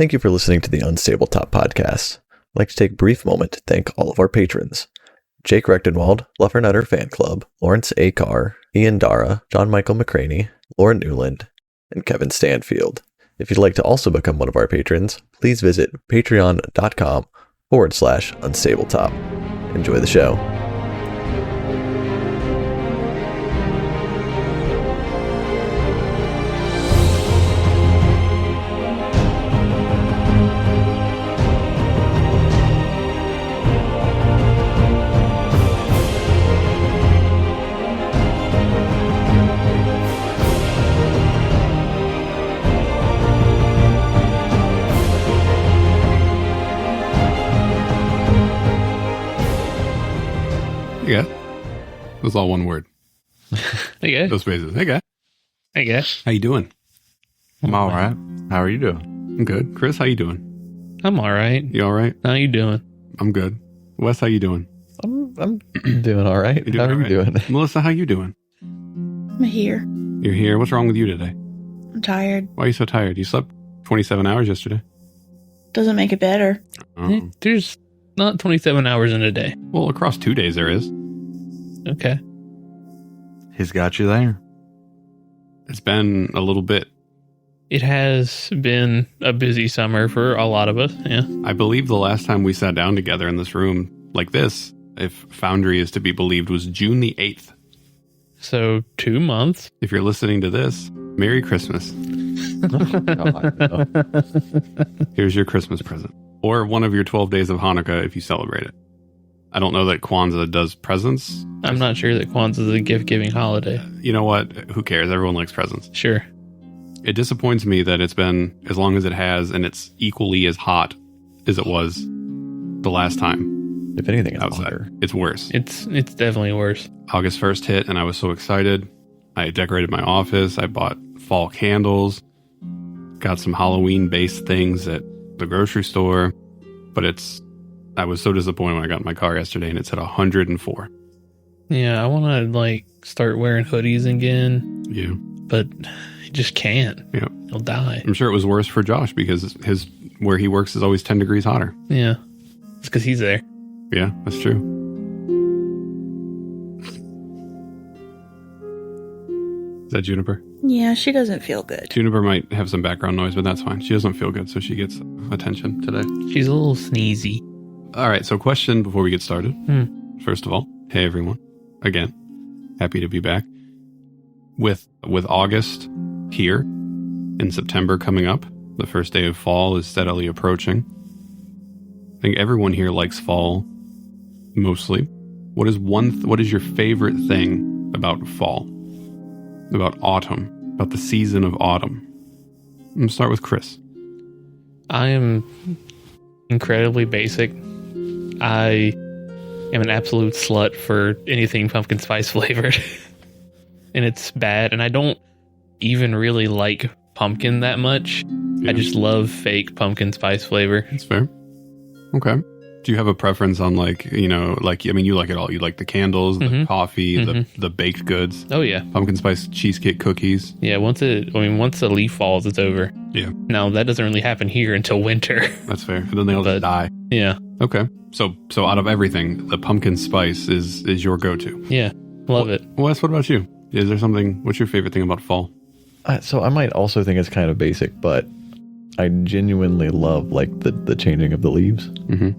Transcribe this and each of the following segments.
Thank you for listening to the Unstable Top Podcast. I'd like to take a brief moment to thank all of our patrons. Jake Rechtenwald, Fluffernutter Fan Club, Lawrence A. Carr, Ian Dara, John Michael McCraney, Lauren Newland, and Kevin Stanfield. If you'd like to also become one of our patrons, please visit patreon.com/unstabletop. Enjoy the show. Yeah, it was all one word. Hey guys. Those phrases. Hey guy. Hey guys. How you doing? I'm all right. How are you doing? I'm good. Chris, how you doing? I'm all right. You all right? How you doing? I'm good. Wes, how you doing? I'm doing all right. You doing How are all you right? doing? Melissa, how you doing? I'm here. You're here. What's wrong with you today? I'm tired. Why are you so tired? You slept 27 hours yesterday. Doesn't make it better. Oh. There's not 27 hours in a day. Well, across 2 days there is. Okay. He's got you there. It's been a little bit. It has been a busy summer for a lot of us. Yeah. I believe the last time we sat down together in this room like this, if Foundry is to be believed, was June the 8th. So 2 months. If you're listening to this, Merry Christmas. God, no. Here's your Christmas present. Or one of your 12 days of Hanukkah if you celebrate it. I don't know that Kwanzaa does presents. I'm not sure that Kwanzaa is a gift-giving holiday. You know what? Who cares? Everyone likes presents. Sure. It disappoints me that it's been as long as it has and it's equally as hot as it was the last time If anything, it's outside. hotter. It's worse. It's definitely worse. August 1st hit and I was so excited. I decorated my office. I bought fall candles. Got some Halloween-based things at the grocery store. But I was so disappointed when I got in my car yesterday and it said 104. Yeah, I want to start wearing hoodies again, Yeah. but I just can't. Yeah. You'll die. I'm sure it was worse for Josh because where he works is always 10 degrees hotter. Yeah. It's because he's there. Yeah, that's true. Is that Juniper? Yeah, she doesn't feel good. Juniper might have some background noise, but that's fine. She doesn't feel good, so she gets attention today. She's a little sneezy. All right, so question before we get started. First of all, hey everyone. Again, happy to be back. With August here and September coming up, the first day of fall is steadily approaching. I think everyone here likes fall, mostly. What is your favorite thing about fall? About autumn? About the season of autumn? I'm going to start with Chris. I am incredibly basic. I am an absolute slut for anything pumpkin spice flavored. And it's bad. And I don't even really like pumpkin that much. Yeah. I just love fake pumpkin spice flavor. That's fair. Okay. Do you have a preference on you like it all. You like the candles, the coffee, the baked goods. Oh yeah. Pumpkin spice cheesecake cookies. Yeah, once the leaf falls, it's over. Yeah. Now that doesn't really happen here until winter. That's fair. And then they'll just die. Yeah. Okay. So out of everything, the pumpkin spice is your go-to. Yeah. Love it. Wes, what about you? Is there what's your favorite thing about fall? So I might also think it's kind of basic, but I genuinely love the changing of the leaves. Mm-hmm.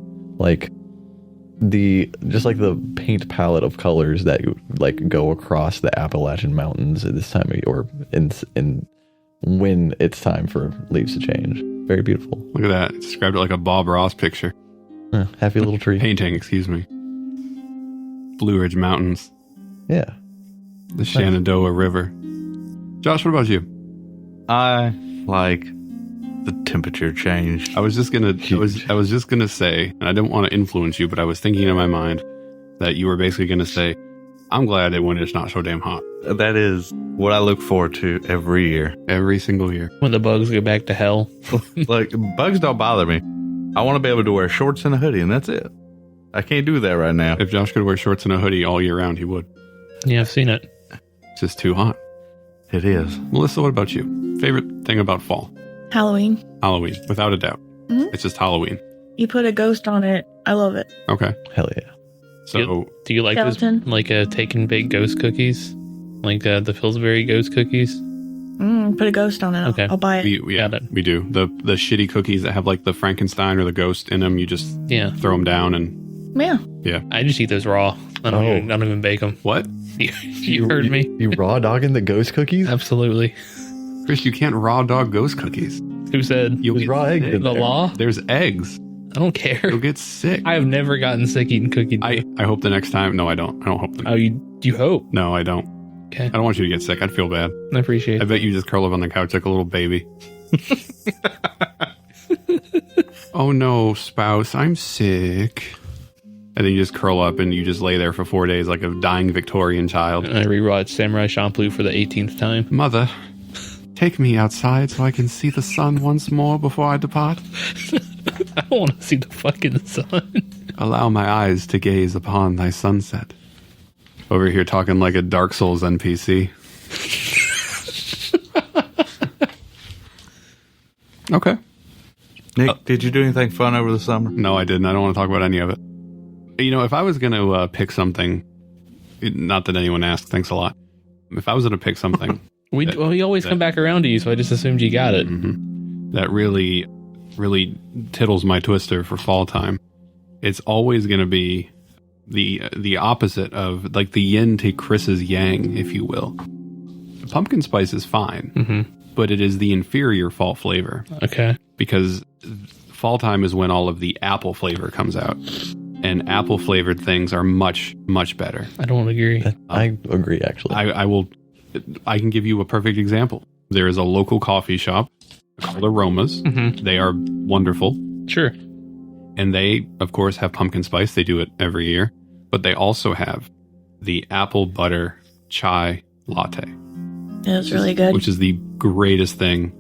The paint palette of colors that go across the Appalachian Mountains at this time of year, or in when it's time for leaves to change. Very beautiful. Look at that. It described it like a Bob Ross picture. Happy little tree. Painting, excuse me. Blue Ridge Mountains. Yeah. The Shenandoah River. Josh, what about you? I like the temperature change. I was just gonna say, and I didn't want to influence you, but I was thinking in my mind that you were basically gonna say, I'm glad that when it's not so damn hot. That is what I look forward to every year. Every single year. When the bugs go back to hell. Bugs don't bother me. I want to be able to wear shorts and a hoodie, and that's it. I can't do that right now. If Josh could wear shorts and a hoodie all year round, he would. Yeah, I've seen it. It's just too hot. It is. Melissa, what about you? Favorite thing about fall? Halloween. Halloween, without a doubt. Mhm. It's just Halloween. You put a ghost on it. I love it. Okay. Hell yeah. So, Do you like those, Skeleton. like take and bake ghost cookies? Like the Pillsbury ghost cookies? Put a ghost on it. Okay. I'll buy it. Got it. we do. The shitty cookies that have like the Frankenstein or the ghost in them, you just Yeah. throw them down and Yeah. I just eat those raw. I don't even bake them. what? You heard me. You raw dogging the ghost cookies? Absolutely. Chris, you can't raw dog ghost cookies. Who said? You'll There's get raw eggs sick. in The there. law? There's eggs. I don't care. You'll get sick. I have never gotten sick eating cookie dough. I hope the next time. No, I don't. I don't hope. Oh, you hope? No, I don't. Okay. I don't want you to get sick. I'd feel bad. I appreciate I it. bet you just curl up on the couch like a little baby. Oh no, spouse, I'm sick. And then you just curl up and you just lay there for 4 days like a dying Victorian child. I rewatched Samurai Champloo for the 18th time. Mother, take me outside so I can see the sun once more before I depart. I don't want to see the fucking sun. Allow my eyes to gaze upon thy sunset. Over here talking like a Dark Souls NPC. Okay. Nick, did you do anything fun over the summer? No, I didn't. I don't want to talk about any of it. You know, if I was going to pick something, not that anyone asked, thanks a lot. If I was going to pick something We always come back around to you, so I just assumed you got it. that really, really tittles my twister for fall time, it's always going to be the opposite of like the yin to Chris's yang, if you will. Pumpkin spice is fine, but it is the inferior fall flavor. Okay. Because fall time is when all of the apple flavor comes out, and apple flavored things are much, much better. I don't agree. I agree, actually. I can give you a perfect example. There is a local coffee shop called Aromas. They are wonderful. Sure. And they, of course, have pumpkin spice. They do it every year. But they also have the apple butter chai latte. It was really good. Which is the greatest thing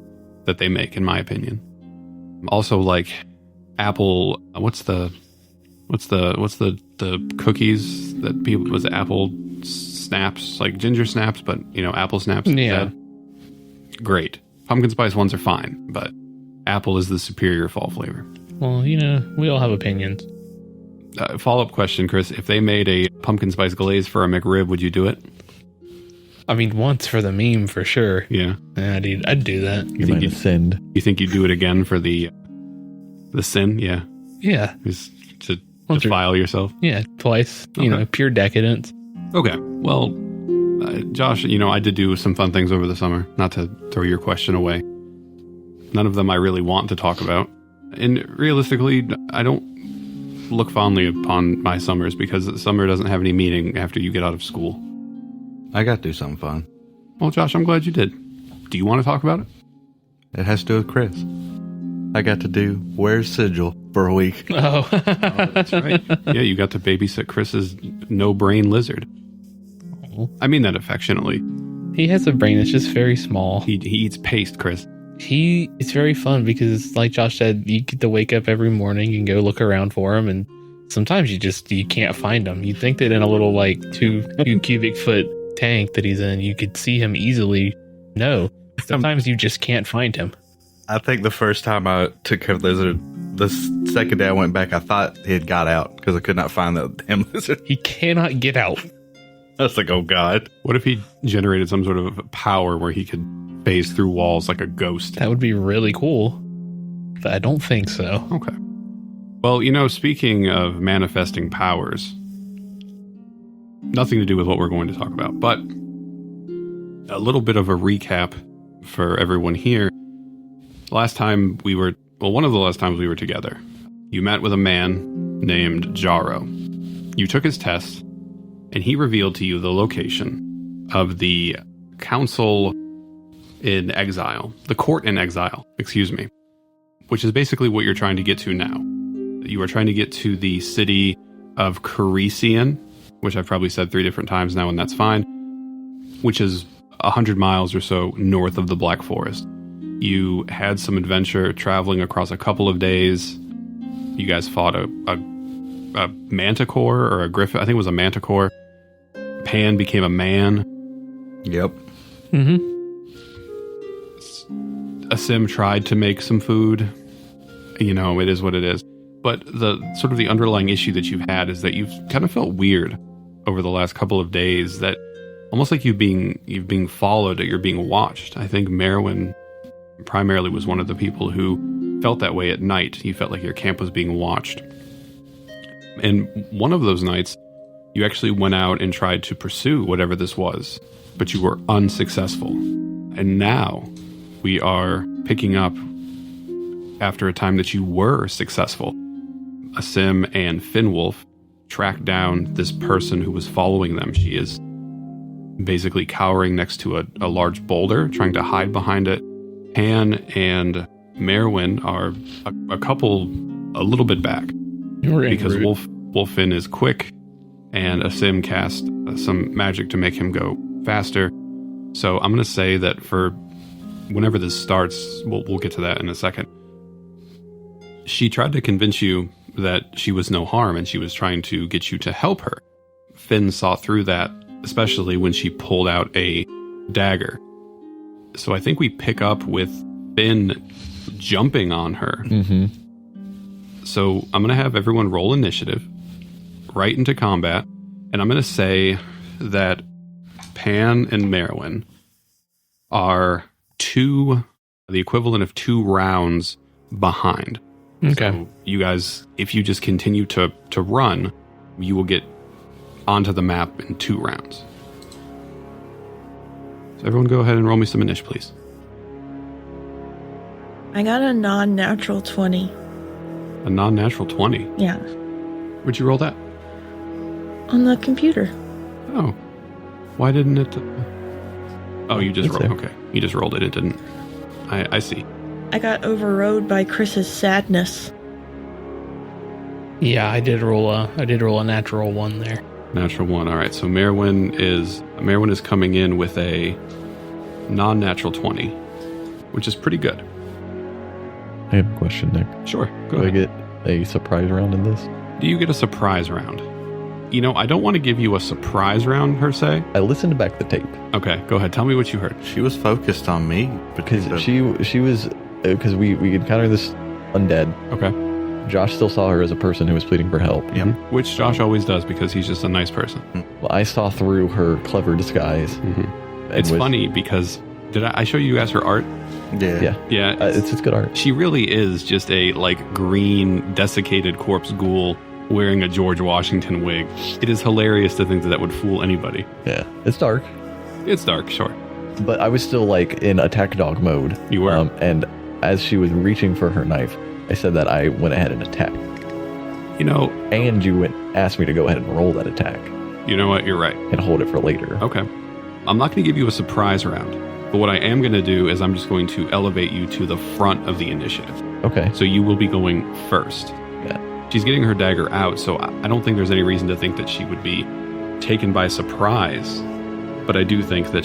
that they make, in my opinion. Also, like apple, what's the cookies that people, was it apple snaps, like ginger snaps, but apple snaps. Yeah. Great. Pumpkin spice ones are fine, but apple is the superior fall flavor. Well, we all have opinions. Follow-up question, Chris. If they made a pumpkin spice glaze for a McRib, would you do it? I mean, once for the meme, for sure. Yeah. Yeah, I'd do that. you might have sinned. You think you'd do it again for the sin? Yeah. Yeah. Just to Once or- defile yourself? Yeah, twice. Okay. Pure decadence. Okay. Well, Josh, I did do some fun things over the summer. Not to throw your question away. None of them I really want to talk about. And realistically, I don't look fondly upon my summers because summer doesn't have any meaning after you get out of school. I got to do something fun. Well, Josh, I'm glad you did. Do you want to talk about it? It has to do with Chris. I got to do Where's Sigil for a week. Oh. That's right. Yeah, you got to babysit Chris's no-brain lizard. I mean that affectionately. He has a brain that's just very small. He eats paste, Chris. It's very fun because, like Josh said, you get to wake up every morning and go look around for him, and sometimes you can't find him. You'd think that in a little like two cubic foot tank that he's in, you could see him easily. No, sometimes you just can't find him. I think the first time I took care of the lizard, the second day I went back, I thought he had got out because I could not find the damn lizard. He cannot get out. I was like, oh God. What if he generated some sort of power where he could phase through walls like a ghost? That would be really cool, but I don't think so. Okay. Well, speaking of manifesting powers, nothing to do with what we're going to talk about, but a little bit of a recap for everyone here. One of the last times we were together, you met with a man named Jaro. You took his test, and he revealed to you the location of the council in exile, the court in exile, which is basically what you're trying to get to now. You are trying to get to the city of Carisian, which I've probably said 3 different times now, and that's fine, which is 100 miles or so north of the Black Forest. You had some adventure traveling across a couple of days. You guys fought a manticore or a griffin. I think it was a manticore. Pan became a man. Yep. Mm-hmm. Asim tried to make some food. You know, it is what it is. But the sort of the underlying issue that you've had is that you've kind of felt weird over the last couple of days, that almost like you've being followed, or you're being watched. I think Merwin primarily was one of the people who felt that way at night. You felt like your camp was being watched. And one of those nights, you actually went out and tried to pursue whatever this was, but you were unsuccessful. And now we are picking up after a time that you were successful. Asim and Finwolf tracked down this person who was following them. She is basically cowering next to a large boulder, trying to hide behind it. Han and Merwin are a little bit back. Because Wolfin is quick, and Asim cast some magic to make him go faster. So I'm going to say that for whenever this starts, we'll get to that in a second. She tried to convince you that she was no harm, and she was trying to get you to help her. Finn saw through that, especially when she pulled out a dagger. So I think we pick up with Finn jumping on her. Mm-hmm. So I'm going to have everyone roll initiative right into combat. And I'm going to say that Pan and Merwin are the equivalent of 2 rounds behind. Okay. So you guys, if you just continue to run, you will get onto the map in 2 rounds. So everyone go ahead and roll me some initiative, please. I got a non-natural 20. A non-natural 20? Yeah. Where'd you roll that? On the computer. Oh. Why didn't it... Oh, you just It's rolled. there. Okay. You just rolled it. It didn't... I see. I got overrode by Chris's sadness. Yeah, I did roll a natural 1 there. Natural 1. All right. So Merwin is coming in with a non-natural 20, which is pretty good. I have a question, Nick. Sure. Go Do I ahead. get a surprise round in this? Do you get a surprise round? You know, I don't want to give you a surprise round per se. I listened back the tape Okay, go ahead. Tell me what you heard. She was focused on me because she was because we encountered this undead. Okay. Josh still saw her as a person who was pleading for help. Yep. Which Josh always does because he's just a nice person. Well, I saw through her clever disguise. and It's was- funny because did I show you guys her art? Yeah. Yeah. It's good art. She really is just a green desiccated corpse ghoul wearing a George Washington wig. It is hilarious to think that would fool anybody. Yeah, it's dark, It's dark, sure. but I was still in attack dog mode. You were. And as she was reaching for her knife, I said that I went ahead and attacked. You know And you asked me to go ahead and roll that attack what? You're right. and hold it for later. Okay. I'm not going to give you a surprise round, but what I am going to do is I'm just going to elevate you to the front of the initiative. Okay. So you will be going first. Yeah. She's getting her dagger out, so I don't think there's any reason to think that she would be taken by surprise. But I do think that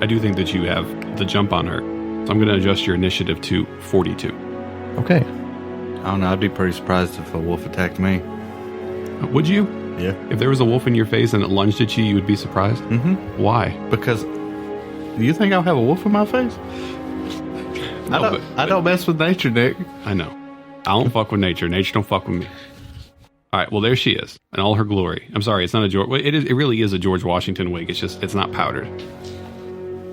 I do think that you have the jump on her. So I'm going to adjust your initiative to 42. Okay. I don't know. I'd be pretty surprised if a wolf attacked me. Would you? Yeah. If there was a wolf in your face and it lunged at you, you would be surprised? Mm-hmm. Why? Because do you think I'll have a wolf in my face? I don't mess with nature, Nick. I know. I don't fuck with nature. Nature don't fuck with me. All right. Well, there she is in all her glory. I'm sorry. It's not a George. Well, it really is a George Washington wig. It's not powdered.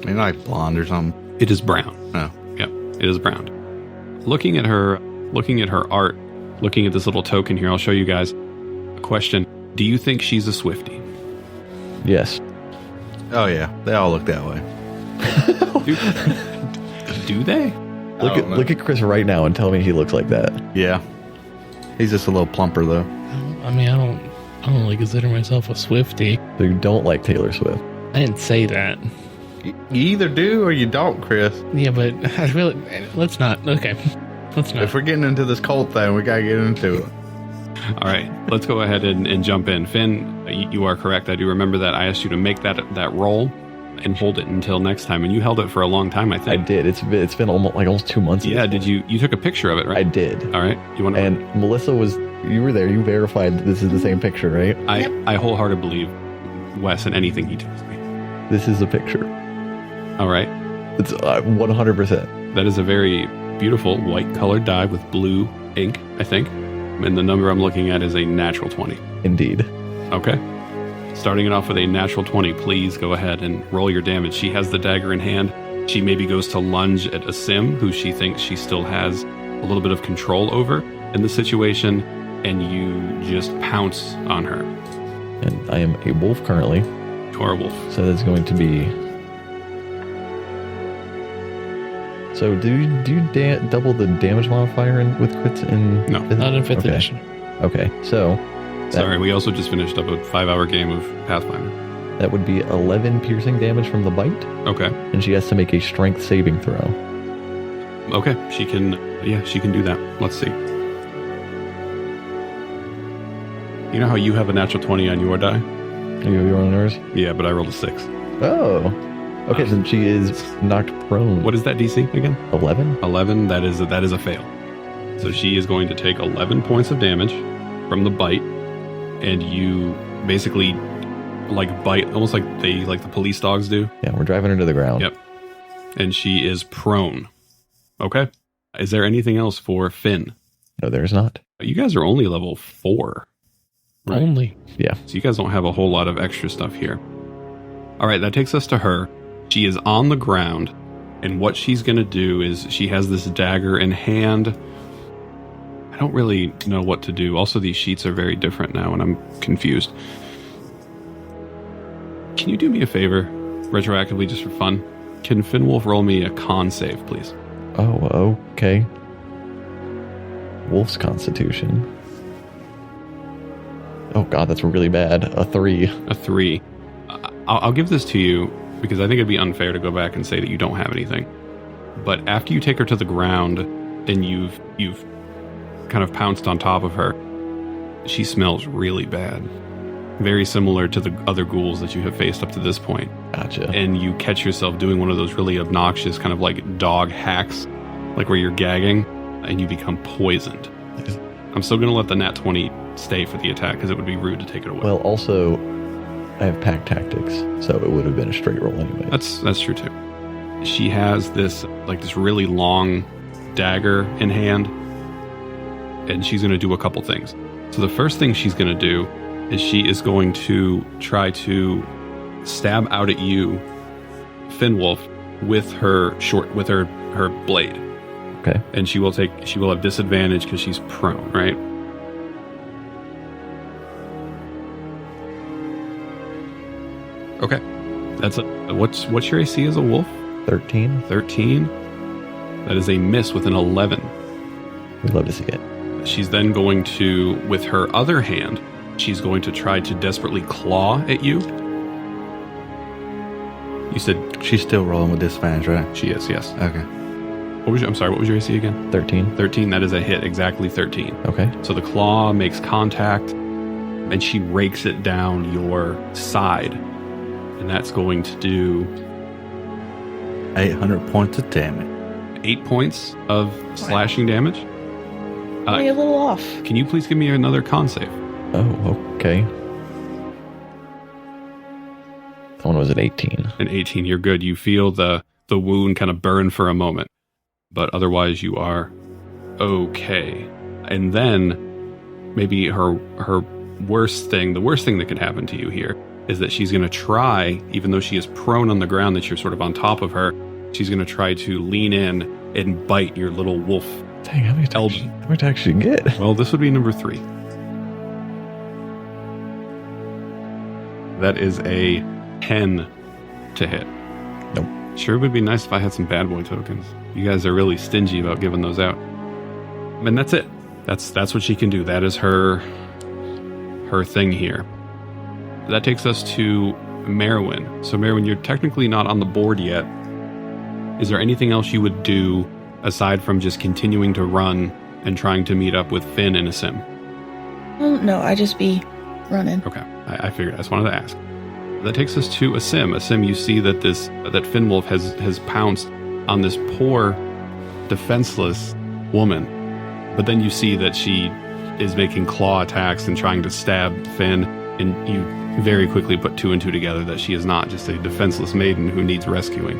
Maybe like blonde or something. It is brown. No. Yep. It is brown. Looking at her art, looking at this little token here, I'll show you guys a question. Do you think she's a Swiftie? Yes. Oh yeah, they all look that way. Do they? Look at Chris right now and tell me he looks like that. Yeah. He's just a little plumper though. I mean, I don't really consider myself a Swiftie. So you don't like Taylor Swift. I didn't say that. You either do or you don't, Chris. Yeah, but I really let's not. Okay, let's not. If we're getting into this cult thing, we gotta get into it. All right, let's go ahead and jump in. Finn, you are correct. I do remember that I asked you to make that roll and hold it until next time, and you held it for a long time, I I think. did. It's been almost 2 months. at Yeah, this did point. you took a picture of it, I right? did. All right. You want to? And Melissa you were there. You verified that this is the same picture, right? I wholeheartedly believe Wes and anything he tells me. This is the picture. All right. It's 100%. That is a very beautiful white colored die with blue ink, I think. And the number I'm looking at is a natural 20. Indeed. Okay. Starting it off with a natural 20, please go ahead and roll your damage. She has the dagger in hand. She maybe goes to lunge at Asim, who she thinks she still has a little bit of control over in the situation, and you just pounce on her. And I am a wolf currently. You are a wolf. So that's going to be... So do you double the damage modifier with crits in... No. Not in 5th Okay. edition. Okay, so... Sorry, we also just finished up a 5-hour game of Pathfinder. That would be 11 piercing damage from the bite, Okay. and she has to make a strength saving throw. Okay. She can do that. Let's see. You know how you have a natural 20 on your die? You on yours? Yeah, but I rolled a 6. Oh. Okay, so she is knocked prone. What is that DC again? 11? 11. That is a fail. So she is going to take 11 points of damage from the bite, and you basically bite almost like the police dogs do. Yeah, we're driving her to the ground. Yep. And she is prone. Okay. Is there anything else for Finn? No, there's not. You guys are only level 4. Right. Only. Yeah. So you guys don't have a whole lot of extra stuff here. All right, that takes us to her. She is on the ground, and what she's going to do is she has this dagger in hand. I don't really know what to do. Also, these sheets are very different now, and I'm confused. Can you do me a favor, retroactively, just for fun? Can Finwolf roll me a con save, please? Oh, okay. Wolf's Constitution. Oh god, that's really bad. A 3. A 3. I'll give this to you because I think it'd be unfair to go back and say that you don't have anything. But after you take her to the ground and you've kind of pounced on top of her, she smells really bad. Very similar to the other ghouls that you have faced up to this point. Gotcha. And you catch yourself doing one of those really obnoxious kind of like dog hacks, like where you're gagging and you become poisoned. I'm still going to let the nat 20 stay for the attack because it would be rude to take it away. Well, also, I have pack tactics, so it would have been a straight roll anyway. That's true too. She has this really long dagger in hand, and she's going to do a couple things. So the first thing she's going to do is she is going to try to stab out at you, Finwolf, with her blade. Okay. And she will have disadvantage because she's prone, right? Okay. What's your AC as a wolf? 13. 13. That is a miss with an 11. We'd love to see it. She's then going to, with her other hand, she's going to try to desperately claw at you. You said She's still rolling with disadvantage, right? she is, yes. Okay. I'm sorry, what was your AC again? 13. 13, that is a hit, exactly 13. Okay. So the claw makes contact, and she rakes it down your side. And that's going to do 800 points of damage. 8 points of slashing damage. Only a little off. Can you please give me another con save? Oh, okay. That one was an 18. An 18, you're good. You feel the wound kind of burn for a moment, but otherwise you are okay. And then maybe her worst thing, the worst thing that could happen to you here is that she's going to try, even though she is prone on the ground, that you're sort of on top of her, she's going to try to lean in and bite your little wolf. Dang, how many attacks did you get? Well, this would be number 3. That is a 10 to hit. Nope. Sure would be nice if I had some bad boy tokens. You guys are really stingy about giving those out. And that's it. That's what she can do. That is her thing here. That takes us to Merwin. So Merwin, you're technically not on the board yet. Is there anything else you would do aside from just continuing to run and trying to meet up with Finn and Asim? Well, no, I just be running. Okay, I figured. I just wanted to ask. That takes us to Asim. Asim, you see that that Finwolf has pounced on this poor, defenseless woman. But then you see that she is making claw attacks and trying to stab Finn, and you very quickly put 2 and 2 together that she is not just a defenseless maiden who needs rescuing.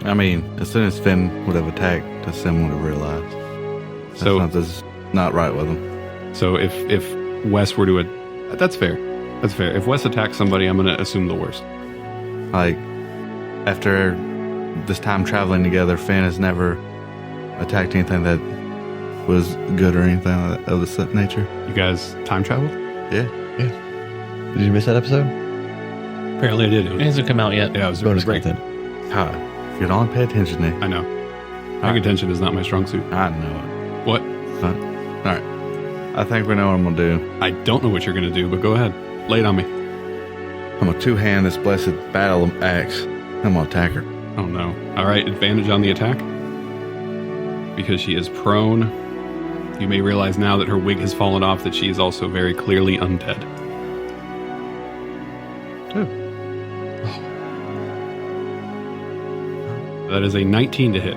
I mean, as soon as Finn would have attacked, Sim would have realized. That's not right with him. So if Wes were to... That's fair. That's fair. If Wes attacks somebody, I'm going to assume the worst. Like, after this time traveling together, Finn has never attacked anything that was good or anything of this nature. You guys time traveled? Yeah. Did you miss that episode? Apparently I did. It hasn't come out yet. Yeah, it was Bonus great. content. God, if you'd only pay attention, Nick. I know. Paying attention is not my strong suit. I know What? it. All right. I think we know what I'm going to do. I don't know what you're going to do, but go ahead. Lay it on me. I'm going to two-hand this blessed battle axe. I'm going to attack her. Oh, no. All right, advantage on the attack. Because she is prone. You may realize now that her wig has fallen off that she is also very clearly undead. That is a 19 to hit.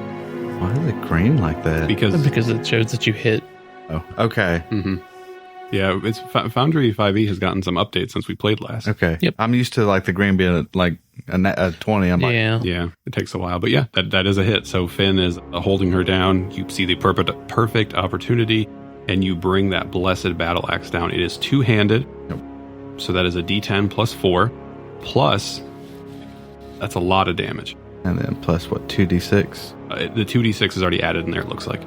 Why is it green like that? Because it shows that you hit. Oh, okay. Mm-hmm. Yeah, it's Foundry 5e has gotten some updates since we played last. Okay. Yep. I'm used to like the green being like a 20. I'm like, Yeah, it takes a while. But yeah, that is a hit. So Finn is holding her down. You see the perfect opportunity, and you bring that blessed battle axe down. It is two-handed. Yep. So that is a d10 plus 4. Plus, that's a lot of damage. and then plus what, 2d6? The 2d6 is already added in there, it looks like.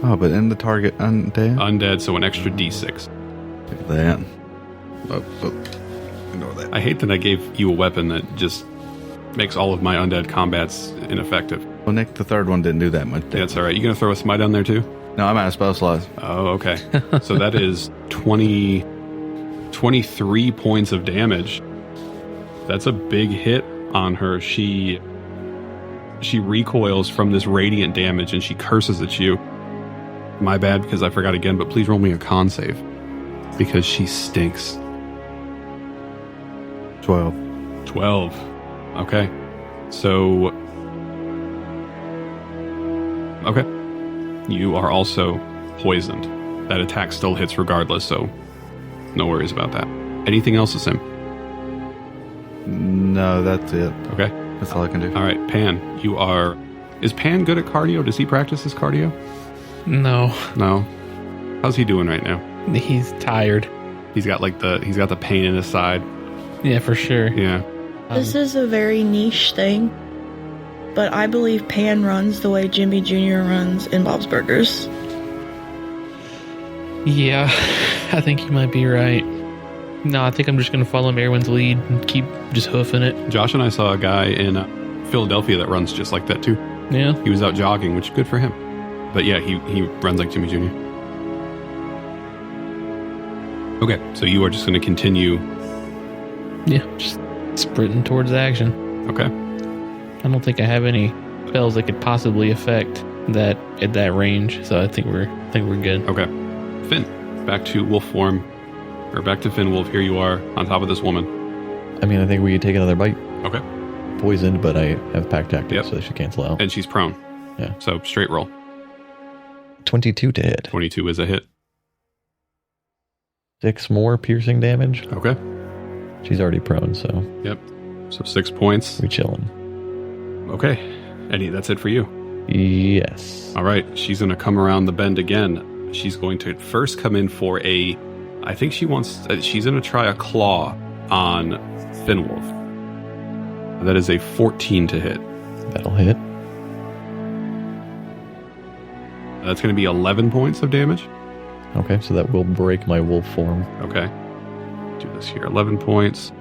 Oh, but in the target undead? Undead, so an extra d6. Look at that. Oh, ignore that. I hate that I gave you a weapon that just makes all of my undead combats ineffective. Well, Nick, the third one didn't do that much damage. Yeah, that's all right. You gonna throw a smite on there too? No, I'm out of spell slots. Oh, okay. So that is 23 points of damage. That's a big hit on her. She recoils from this radiant damage and she curses at you. My bad, because I forgot again, but please roll me a con save. Because she stinks. 12. 12. Okay. So... Okay. You are also poisoned. That attack still hits regardless, so no worries about that. Anything else, Sim? No, that's it. Okay. That's all I can do. All right, Pan, you are... Is Pan good at cardio? Does he practice his cardio? No, No. How's he doing right now? he's tired. He's got the pain in his side. Yeah, for sure. Yeah. This is a very niche thing, but I believe Pan runs the way Jimmy Jr. runs in Bob's Burgers. Yeah, I think you might be right. No, I think I'm just going to follow everyone's lead and keep just hoofing it. Josh and I saw a guy in Philadelphia that runs just like that too. Yeah. He was out jogging, which is good for him. But yeah, he runs like Jimmy Jr. Okay, so you are just going to continue. Yeah, just sprinting towards action. Okay. I don't think I have any spells that could possibly affect that at that range, so I think we're good. Okay. Finn, back to wolf form. Or back to Finn Wolf. Here you are on top of this woman. I mean, I think we could take another bite. Okay. Poisoned, but I have pack tactics, Yep. so they should cancel out. And she's prone. Yeah. So straight roll. 22 to hit. 22 is a hit. 6 more piercing damage. Okay. She's already prone, so Yep. So 6 points. we chillin'. Okay. Eddie, that's it for you. Yes. All right. She's going to come around the bend again. She's going to first come in for I think she's going to try a claw on Finwolf. That is a 14 to hit. That'll hit. That's going to be 11 points of damage. Okay, so that will break my wolf form. Okay. Do this here. 11 points.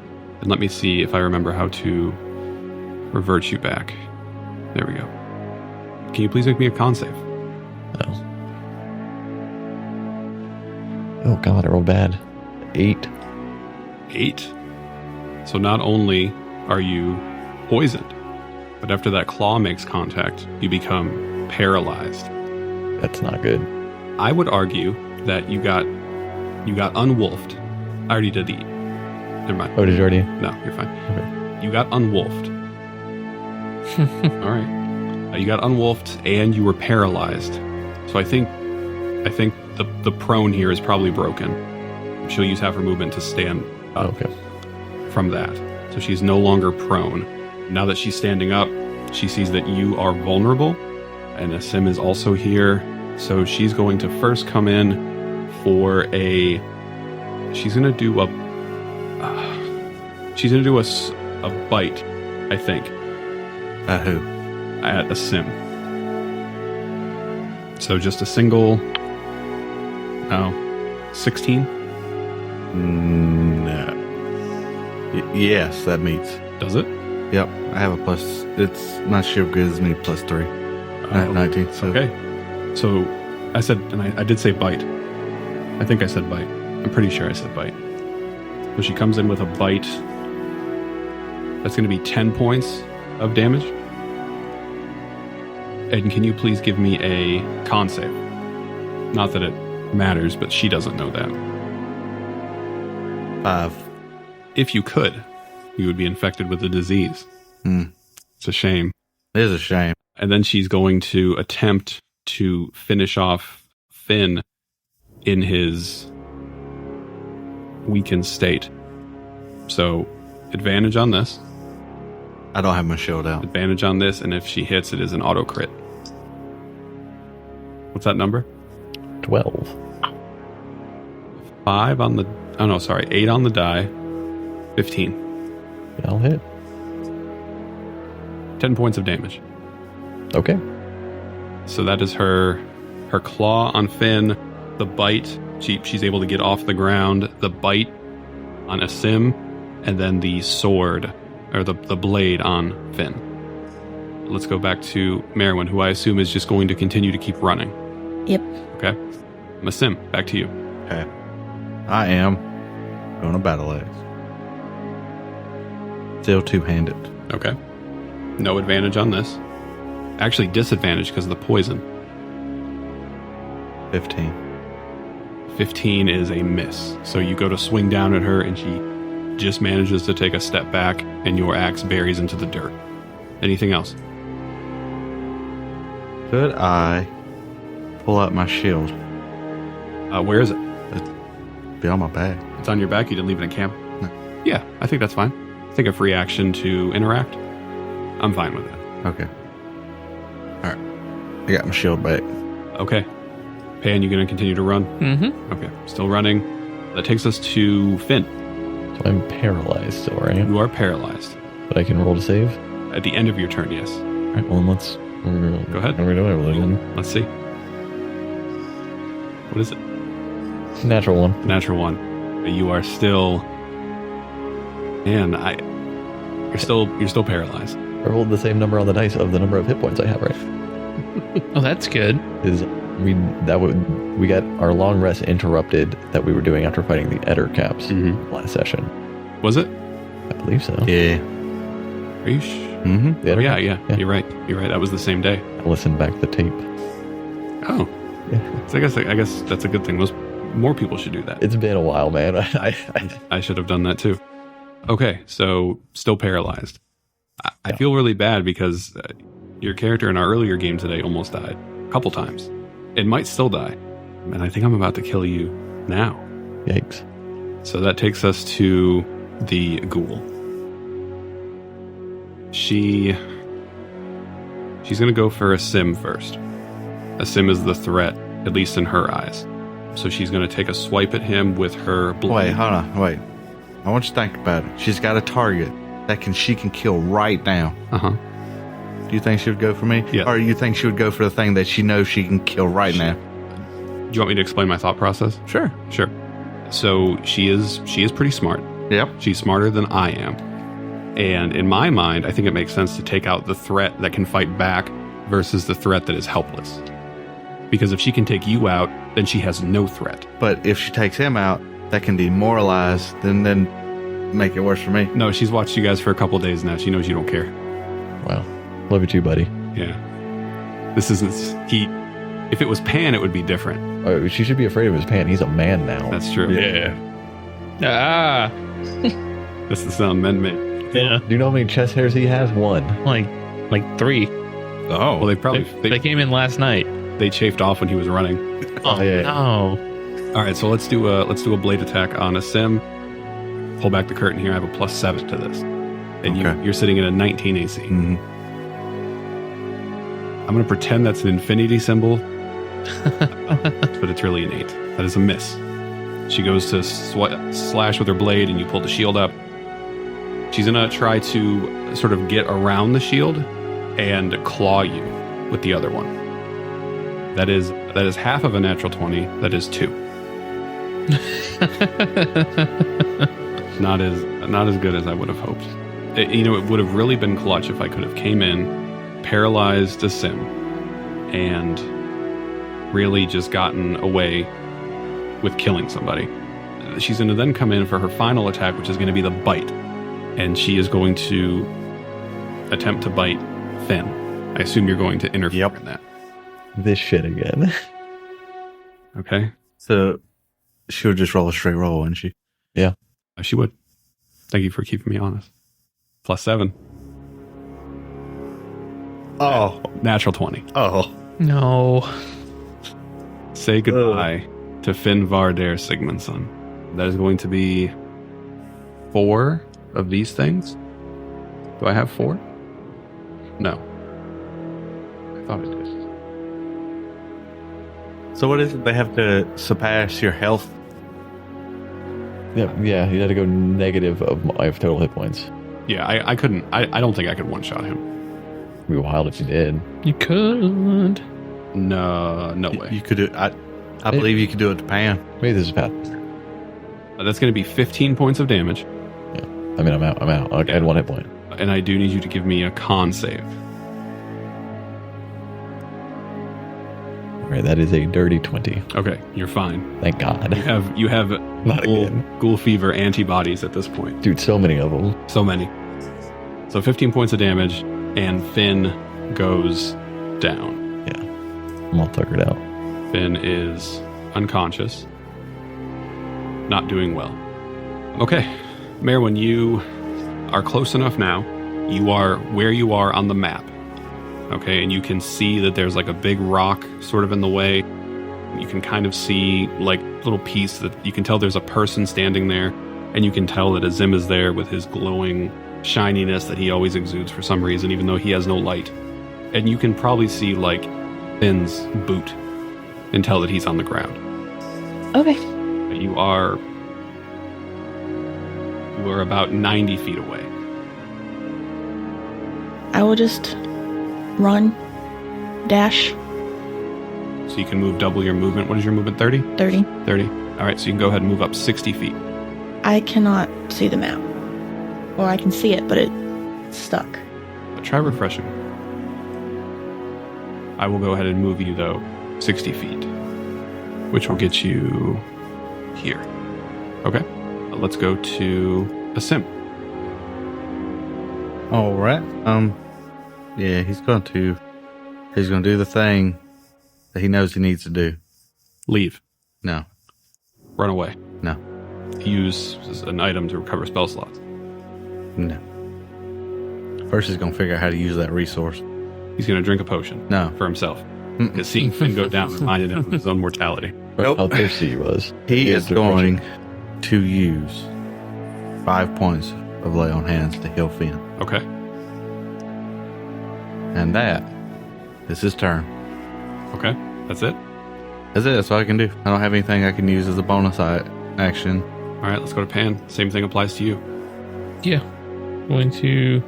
And let me see if I remember how to revert you back. There we go. Can you please make me a con save? Oh. Oh god, I rolled bad. 8. 8. So not only are you poisoned, but after that claw makes contact, you become paralyzed. That's not good. I would argue that you got unwolfed. I already did the... Never mind. Oh, did you already? No, you're fine. Okay. You got unwolfed. All right. You got unwolfed and you were paralyzed. So I think the prone here is probably broken. She'll use half her movement to stand up Okay. from that. So she's no longer prone. Now that she's standing up, she sees that you are vulnerable, and Asim is also here. So she's going to first come in for a. She's gonna do a. She's gonna do a bite, I think. At who? At Asim. So just a single. Oh, 16. No. Yes, that meets. Does it? Yep, I have a plus. It's my shield gives me +3. I have 19. So. Okay. So I said, and I did say bite. I think I said bite. I'm pretty sure I said bite. So she comes in with a bite. That's going to be 10 points of damage. And can you please give me a con save? Not that it matters, but she doesn't know that. 5. If you could, you would be infected with the disease. It's a shame. It is a shame. And then she's going to attempt to finish off Finn in his weakened state. So, advantage on this. I don't have my shield out. Advantage on this, and if she hits, it is an auto crit. What's that number? 12. 5 on the... Oh, no, sorry. 8 on the die. 15. Yeah, I'll hit. 10 points of damage. Okay. So that is her claw on Finn, the bite. She's able to get off the ground, the bite on Asim, and then the sword, or the blade on Finn. Let's go back to Merwin, who I assume is just going to continue to keep running. Yep. Okay. Asim, back to you. Okay. I am going to battle axe. Still two-handed. Okay. No advantage on this. Actually, disadvantage because of the poison. 15. 15 is a miss. So you go to swing down at her, and she just manages to take a step back, and your axe buries into the dirt. Anything else? Could I pull out my shield? Where is it? Be on my back. It's on your back. You didn't leave it in camp? No. Yeah, I think that's fine. Take a free action to interact. I'm fine with it. Okay. Alright. I got my shield back. Okay. Pan, you going to continue to run? Mm-hmm. Okay. Still running. That takes us to Finn. So I'm paralyzed still, right? You are paralyzed. But I can roll to save? At the end of your turn, yes. Alright, well, let's... Go ahead. Are we doing everything? Let's see. What is it? Natural one. Natural 1. You are still... Man, you're still paralyzed. I rolled the same number on the dice of the number of hit points I have, right? Oh, that's good. We got our long rest interrupted that we were doing after fighting the Eder caps last session. Was it? I believe so. Yeah. Are you Mm-hmm. The Eder yeah, caps? yeah. You're right. You're right. That was the same day. I listened back the tape. Oh. Yeah. So I guess that's a good thing. More people should do that. It's been a while, man. I should have done that too. Okay, so still paralyzed. I feel really bad because your character in our earlier game today almost died a couple times. It might still die. And I think I'm about to kill you now. Yikes. So that takes us to the ghoul. She's going to go for Asim first. Asim is the threat, at least in her eyes. So she's going to take a swipe at him with her blade. Wait, hold on. Wait. I want you to think about it. She's got a target that she can kill right now. Uh-huh. Do you think she would go for me? Yeah. Or you think she would go for the thing that she knows she can kill right now? Do you want me to explain my thought process? Sure. Sure. So she is pretty smart. Yep. She's smarter than I am. And in my mind, I think it makes sense to take out the threat that can fight back versus the threat that is helpless. Because if she can take you out, then she has no threat. But if she takes him out, that can demoralize, then make it worse for me. No, she's watched you guys for a couple days now. She knows you don't care. Wow. Love you too, buddy. Yeah. This isn't... If it was Pan, it would be different. Oh, she should be afraid of his pan. He's a man now. That's true. Yeah. Ah. This is an amendment. Yeah. Do you know how many chest hairs he has? 1. Like 3. Oh. Well, They came in last night. They chafed off when he was running. Oh, yeah. no. All right, so let's do a blade attack on Asim. Pull back the curtain here. I have a +7 to this. And Okay. you're sitting at a 19 AC. Mhm. I'm going to pretend that's an infinity symbol, but it's really an 8. That is a miss. She goes to slash with her blade, and you pull the shield up. She's going to try to sort of get around the shield and claw you with the other one. That is half of a natural 20. That is 2. Not as good as I would have hoped. It would have really been clutch if I could have came in, paralyzed a sim, and really just gotten away with killing somebody. She's going to then come in for her final attack, which is going to be the bite, and she is going to attempt to bite Finn. I assume you're going to interfere in that. This shit again. Okay. So she would just roll a straight roll, wouldn't she? Yeah. She would. Thank you for keeping me honest. +7. Oh. Natural 20. Oh. No. Say goodbye to Finn Vardare Sigmundsson. That is going to be 4 of these things. Do I have 4? No. I thought I did. So what is it? They have to surpass your health? Yeah, you had to go negative of my total hit points. Yeah, I couldn't. I don't think I could one-shot him. It'd be wild if you did. You could. No way. You could do I believe you could do it to Pan. Maybe this is path. That's going to be 15 points of damage, Yeah. I mean, I'm out. I had 1 hit point. and I do need you to give me a con save. All right, that is a dirty 20. Okay, you're fine. Thank God. You have Not again. ghoul fever antibodies at this point. Dude, so many of them. So many. So 15 points of damage, and Finn goes down. Yeah. I'm all tuckered out. Finn is unconscious, not doing well. Okay, Merwin, you are close enough now. You are where you are on the map. Okay, and you can see that there's like a big rock sort of in the way. You can kind of see like little piece that you can tell there's a person standing there, and you can tell that Azim is there with his glowing shininess that he always exudes for some reason, even though he has no light. And you can probably see like Finn's boot and tell that he's on the ground. Okay. You are about 90 feet away. I will just run, dash, So you can move double your movement. What is your movement? 30? 30. 30. All right, so you can go ahead and move up 60 feet. I cannot see the map. Or I can see it, but it's stuck. But try refreshing. I will go ahead and move you, though, 60 feet, which will get you here. Okay, let's go to a sim. All right. Yeah, he's going to do the thing that he knows he needs to do. Leave. No. Run away. No. Use an item to recover spell slots. No. First, he's going to figure out how to use that resource. He's going to drink a potion. No. For himself. Because seeing Finn go down reminded him of his own mortality. Nope. How thirsty he was. He is to going to use 5 points of lay on hands to heal Finn. Okay. And that is his turn. Okay. That's it. That's it. That's all I can do. I don't have anything I can use as a bonus action. All right, let's go to Pan. Same thing applies to you. Yeah. Going to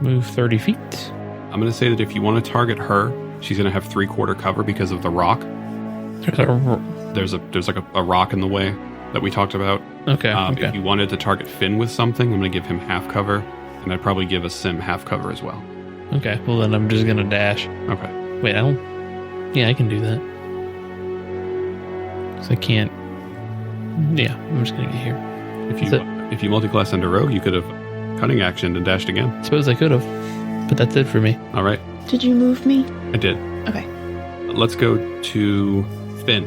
move 30 feet. I'm going to say that if you want to target her, she's going to have 3/4 cover because of the rock. There's like a rock in the way that we talked about. Okay. If you wanted to target Finn with something, I'm going to give him half cover, and I'd probably give a sim half cover as well. Okay. Well, then I'm just going to dash. Okay. Wait, I don't... Yeah, I can do that. Because I can't... Yeah, I'm just going to get here. If you multi-class into rogue, you could have cunning actioned and dashed again. I suppose I could have. But that's it for me. All right. Did you move me? I did. Okay. Let's go to Finn.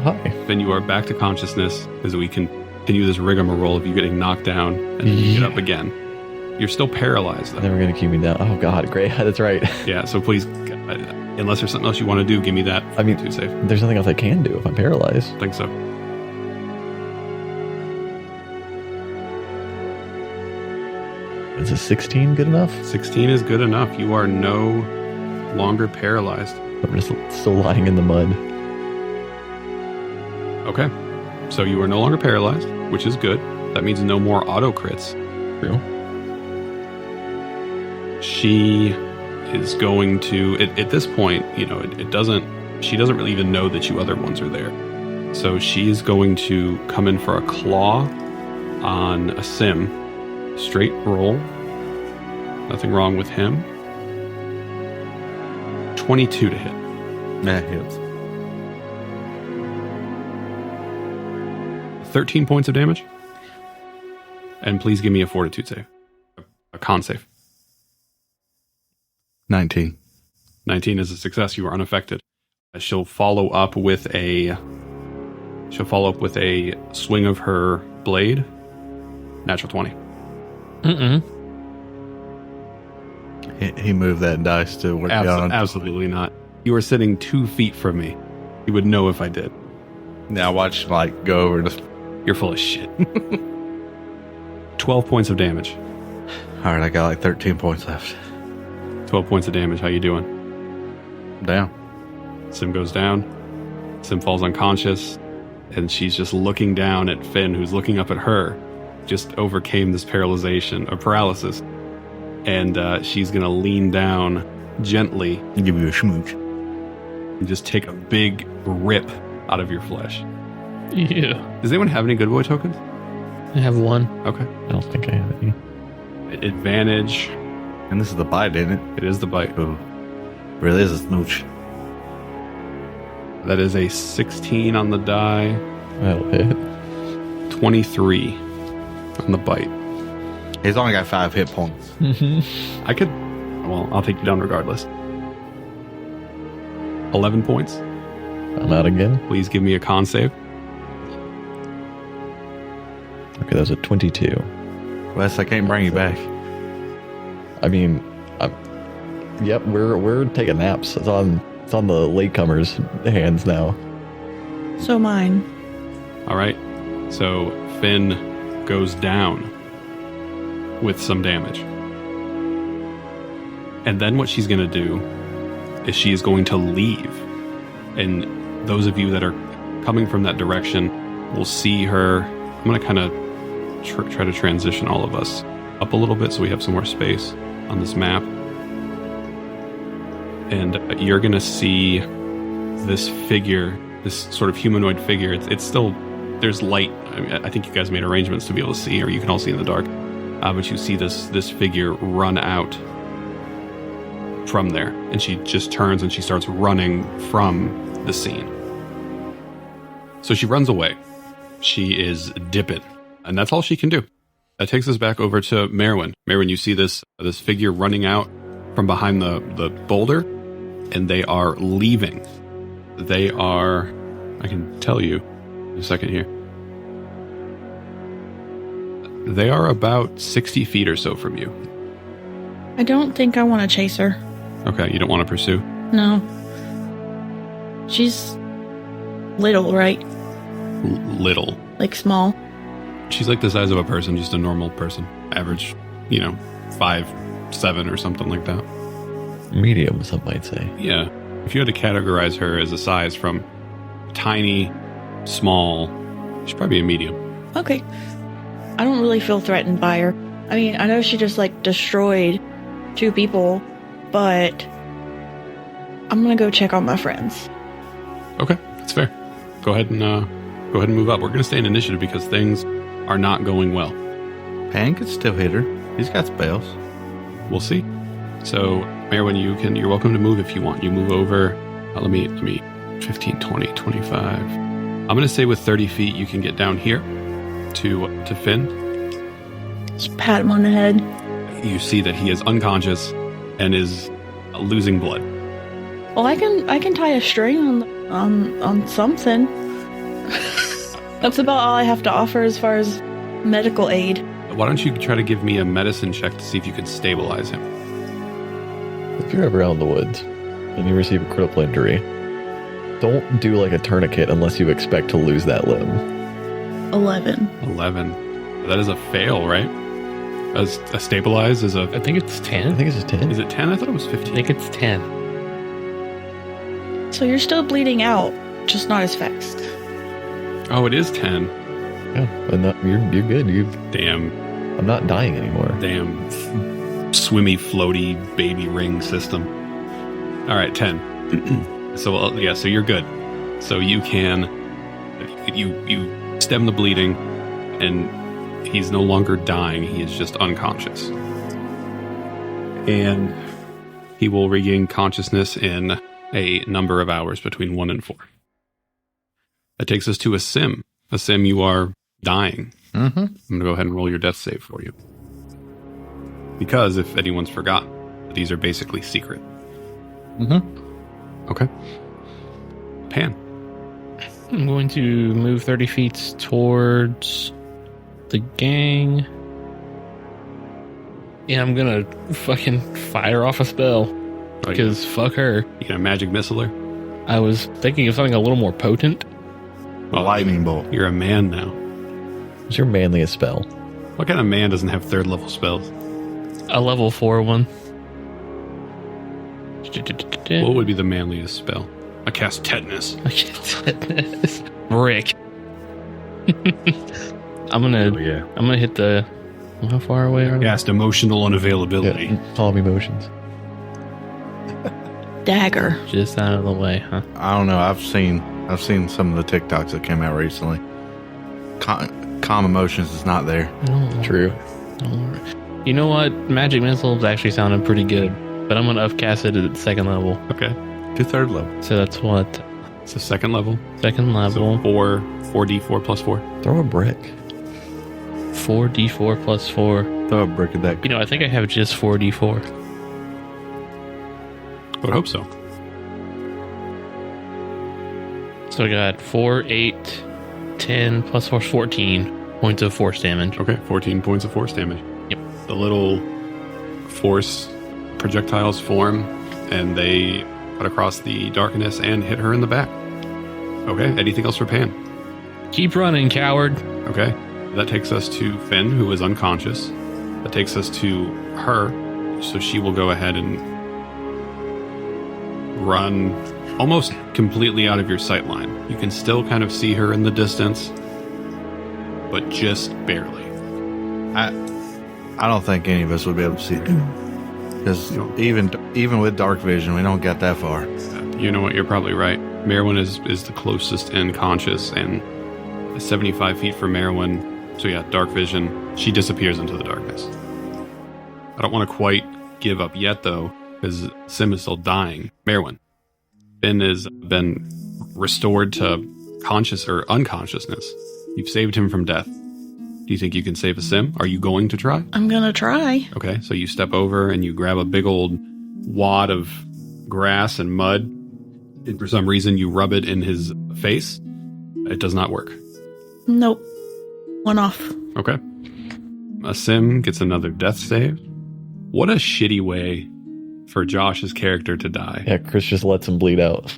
Hi. Finn, you are back to consciousness as we continue this rigmarole of you getting knocked down and then you get up again. You're still paralyzed, though. They were going to keep me down. Oh, God. Great. That's right. Yeah, so please, unless there's something else you want to do, give me that. I mean, too safe. There's nothing else I can do if I'm paralyzed. I think so. Is a 16 good enough? 16 is good enough. You are no longer paralyzed. I'm just still lying in the mud. Okay. So you are no longer paralyzed, which is good. That means no more auto crits. True. She is going to, at this point, she doesn't really even know that you other ones are there. So she's going to come in for a claw on a sim. Straight roll. Nothing wrong with him. 22 to hit. That hits. 13 points of damage. And please give me a fortitude save. A con save. 19. 19 is a success. You are unaffected. She'll follow up with a swing of her blade. Natural 20. He moved that dice to work out. Absolutely not. You are sitting 2 feet from me. You would know if I did. Now watch go over and just. You're full of shit. 12 points of damage. All right, I got 13 points left. 12 points of damage. How you doing? Down. Sim goes down. Sim falls unconscious. And she's just looking down at Finn, who's looking up at her. Just overcame this paralysis. And she's going to lean down gently. And give you a schmooch. And just take a big rip out of your flesh. Yeah. Does anyone have any good boy tokens? I have one. Okay. I don't think I have any. Advantage. And this is the bite, isn't it? It is the bite. Oh, really is a smooch. That is a 16 on the die. That'll hit. 23 on the bite. He's only got 5 hit points. I'll take you down regardless. 11 points. I'm out again. Please give me a con save. Okay, that was a 22. Wes, I can't bring you back. I mean, yep, we're taking naps. It's on the latecomers' hands now. So mine. All right. So Finn goes down with some damage. And then what she's going to do is she is going to leave. And those of you that are coming from that direction will see her. I'm going to kind of try to transition all of us up a little bit so we have some more space on this map. And you're going to see this figure, this sort of humanoid figure. It's still, there's light. I think you guys made arrangements to be able to see, or you can all see in the dark. But you see this figure run out from there. And she just turns and she starts running from the scene. So she runs away. She is dipping. And that's all she can do. That takes us back over to Merwin. Merwin, you see this figure running out from behind the boulder, and they are leaving. They are, I can tell you in a second here. They are about 60 feet or so from you. I don't think I want to chase her. Okay, you don't want to pursue? No. She's little, right? Little. Like small. She's like the size of a person, just a normal person. Average, 5'7" or something like that. Medium, some might say. Yeah. If you had to categorize her as a size from tiny, small, she's probably a medium. Okay. I don't really feel threatened by her. I mean, I know she just destroyed 2 people, but I'm gonna go check on my friends. Okay, that's fair. Go ahead and move up. We're gonna stay in initiative because things are not going well. Pan could still hit her. He's got spells. We'll see. So, Merwin, you're welcome to move if you want. You move over. Let me 15, 20, 25. I'm going to say with 30 feet, you can get down here to Finn. Just pat him on the head. You see that he is unconscious and is losing blood. Well, I can tie a string on something. That's about all I have to offer as far as medical aid. Why don't you try to give me a medicine check to see if you can stabilize him? If you're ever out in the woods and you receive a critical injury, don't do a tourniquet unless you expect to lose that limb. 11. 11. That is a fail, right? A stabilize is a... I think it's 10. I think it's just 10. Is it 10? I thought it was 15. I think it's 10. So you're still bleeding out, just not as fast. Oh, it is 10. Yeah, but no, you're good. Damn. I'm not dying anymore. Damn. Swimmy, floaty, baby ring system. All right, 10. So you're good. So you can... You stem the bleeding, and he's no longer dying. He is just unconscious. And he will regain consciousness in a number of hours between 1 and 4. That takes us to a sim. A sim, you are dying. Mm-hmm. I'm going to go ahead and roll your death save for you. Because if anyone's forgotten, these are basically secret. Mm-hmm. Okay. Pan. I'm going to move 30 feet towards the gang. Yeah, I'm going to fucking fire off a spell. Because fuck her. You got a magic missile her? I was thinking of something a little more potent. A lightning bolt. You're a man now. What's your manliest spell? What kind of man doesn't have 3rd level spells? A level 4 one. What would be the manliest spell? I cast tetanus. Brick. I'm gonna hit the... How far away are we? Cast emotional unavailability. Yeah, calm emotions. Dagger. Just out of the way, huh? I don't know. I've seen some of the TikToks that came out recently. Calm emotions is not there. True. You know what? Magic missiles actually sounded pretty good, but I'm gonna upcast it at 2nd level. Okay. To 3rd level. So that's what? It's a 2nd level. 2nd level. So 4d4 plus 4. Throw a brick. 4d4 plus 4. Throw a brick at that. You know, I think I have just 4d4. I would hope so. So I got 4, 8, 10 plus 4 is 14 points of force damage. Okay, 14 points of force damage. Yep. The little force projectiles form, and they cut across the darkness and hit her in the back. Okay, anything else for Pan? Keep running, coward. Okay, that takes us to Finn, who is unconscious. That takes us to her, so she will go ahead and run almost completely out of your sight line. You can still kind of see her in the distance, but just barely. I don't think any of us would be able to see her. Because even with dark vision, we don't get that far. You know what? You're probably right. Merwin is the closest and conscious, and 75 feet from Merwin. So yeah, dark vision. She disappears into the darkness. I don't want to quite give up yet, though, because Sim is still dying. Merwin. Finn has been restored to conscious or unconsciousness. You've saved him from death. Do you think you can save a Sim? Are you going to try? I'm gonna try. Okay, so you step over and you grab a big old wad of grass and mud, and for some reason you rub it in his face. It does not work. Nope. One off. Okay. A Sim gets another death save. What a shitty way for Josh's character to die. Yeah, Chris just lets him bleed out.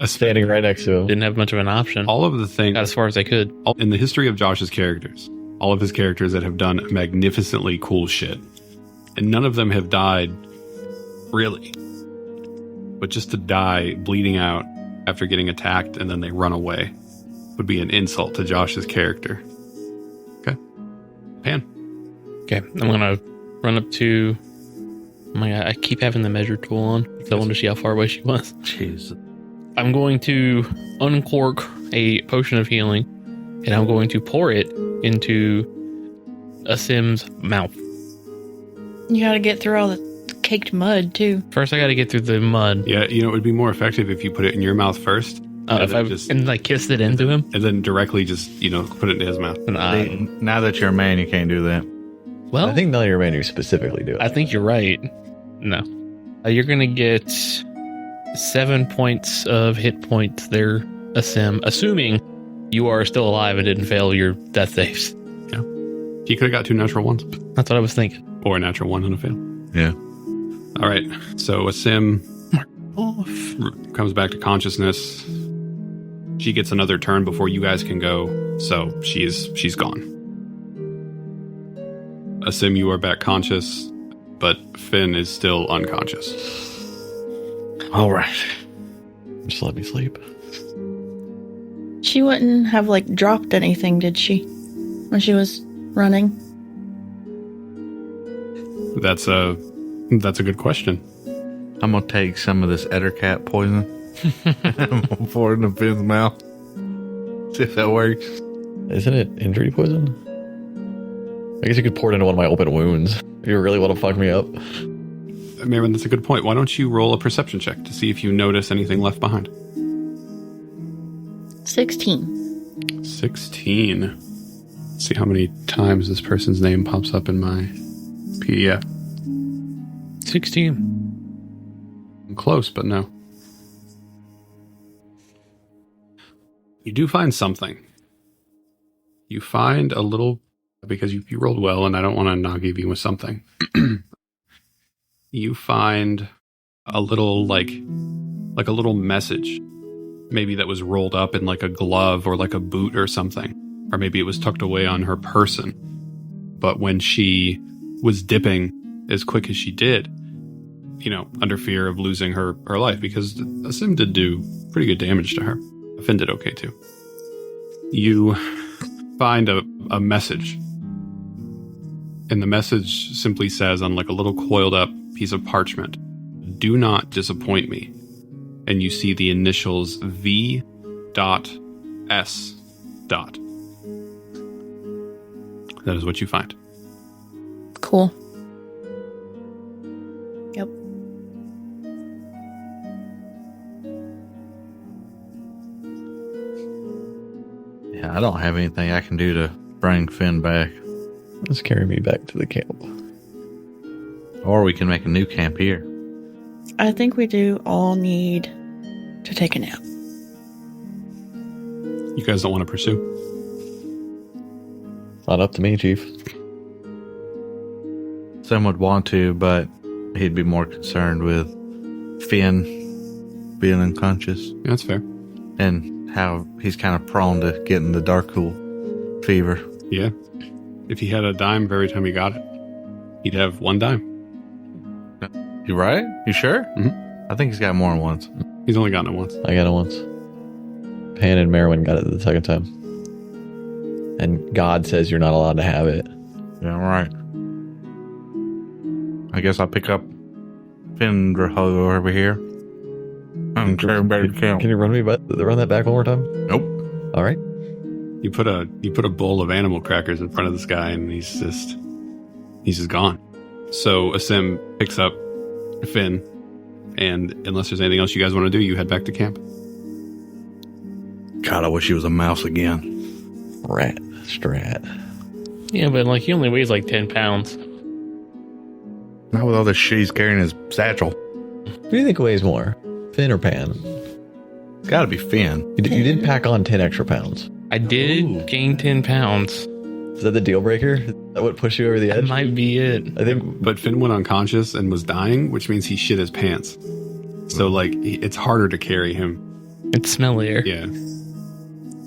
Standing right next to him. Didn't have much of an option. All of the things... Got as far as I could. In the history of Josh's characters, all of his characters that have done magnificently cool shit, and none of them have died, really. But just to die bleeding out after getting attacked and then they run away would be an insult to Josh's character. Okay. Pan. Okay, I'm gonna run up to... Oh my god, I keep having the measure tool on because I wanted to see how far away she was. Jeez. I'm going to uncork a potion of healing, and I'm going to pour it into a Sim's mouth. You gotta get through all the caked mud, too. First, I gotta get through the mud. Yeah, you know, it would be more effective if you put it in your mouth first. If I kissed it into him? And then directly just, put it in his mouth. Now that you're a man, you can't do that. Well, I think now you're a man, you specifically do it. I think you're right. No. You're gonna get 7 points of hit points there, a Sim, assuming you are still alive and didn't fail your death saves. Yeah. He could have got 2 natural ones. That's what I was thinking. Or a natural 1 and a fail. Yeah. All right. So a Sim Off. comes back to consciousness. She gets another turn before you guys can go. So she's gone. Asim, you are back conscious, but Finn is still unconscious. All right. Just let me sleep. She wouldn't have, like, dropped anything, did she? When she was running? That's a good question. I'm going to take some of this Ettercat poison. I'm going to pour it in Finn's mouth. See if that works. Isn't it injury poison? I guess you could pour it into one of my open wounds. If you really want to fuck me up. Marin, that's a good point. Why don't you roll a perception check to see if you notice anything left behind? 16. 16. See how many times this person's name pops up in my PDF. 16. I'm close, but no. You do find something. You find a little, because you rolled well, and I don't want to not give you with something. You find a little, like a little message. Maybe that was rolled up in like a glove or like a boot or something. Or maybe it was tucked away on her person. But when she was dipping as quick as she did, under fear of losing her life, because Asim did do pretty good damage to her. Finn did okay too. You find a message. And the message simply says on like a little coiled up piece of parchment, "Do not disappoint me." And you see the initials V.S. That is what you find. Cool. Yep. Yeah, I don't have anything I can do to bring Finn back. Let's carry me back to the camp. Or we can make a new camp here. I think we do all need to take a nap. You guys don't want to pursue? Not up to me, Chief. Some would want to, but he'd be more concerned with Finn being unconscious. Yeah, that's fair. And how he's kind of prone to getting the Darkpool fever. Yeah. If he had a dime every time he got it, he'd have one dime. You right? You sure? Mm-hmm. I think he's got more than once. He's only gotten it once. I got it once. Pan and Merwin got it the second time. And God says you're not allowed to have it. Yeah, right. I guess I'll pick up Finn over here. I'm sure better count. Can you run that back one more time? Nope. All right. You put a bowl of animal crackers in front of this guy, and he's just gone. So Asim picks up Finn, and unless there's anything else you guys want to do, you head back to camp. God, I wish he was a mouse again. Rat. Strat. Yeah, but like he only weighs like 10 pounds. Not with all this shit he's carrying in his satchel. Who do you think weighs more? Finn or Pan? It's gotta be Finn. You did pack on 10 extra pounds. I did gain 10 pounds. Is that the deal breaker? That would push you over the edge? That might be it. I think. But Finn went unconscious and was dying, which means he shit his pants. So like it's harder to carry him. It's smellier. Yeah.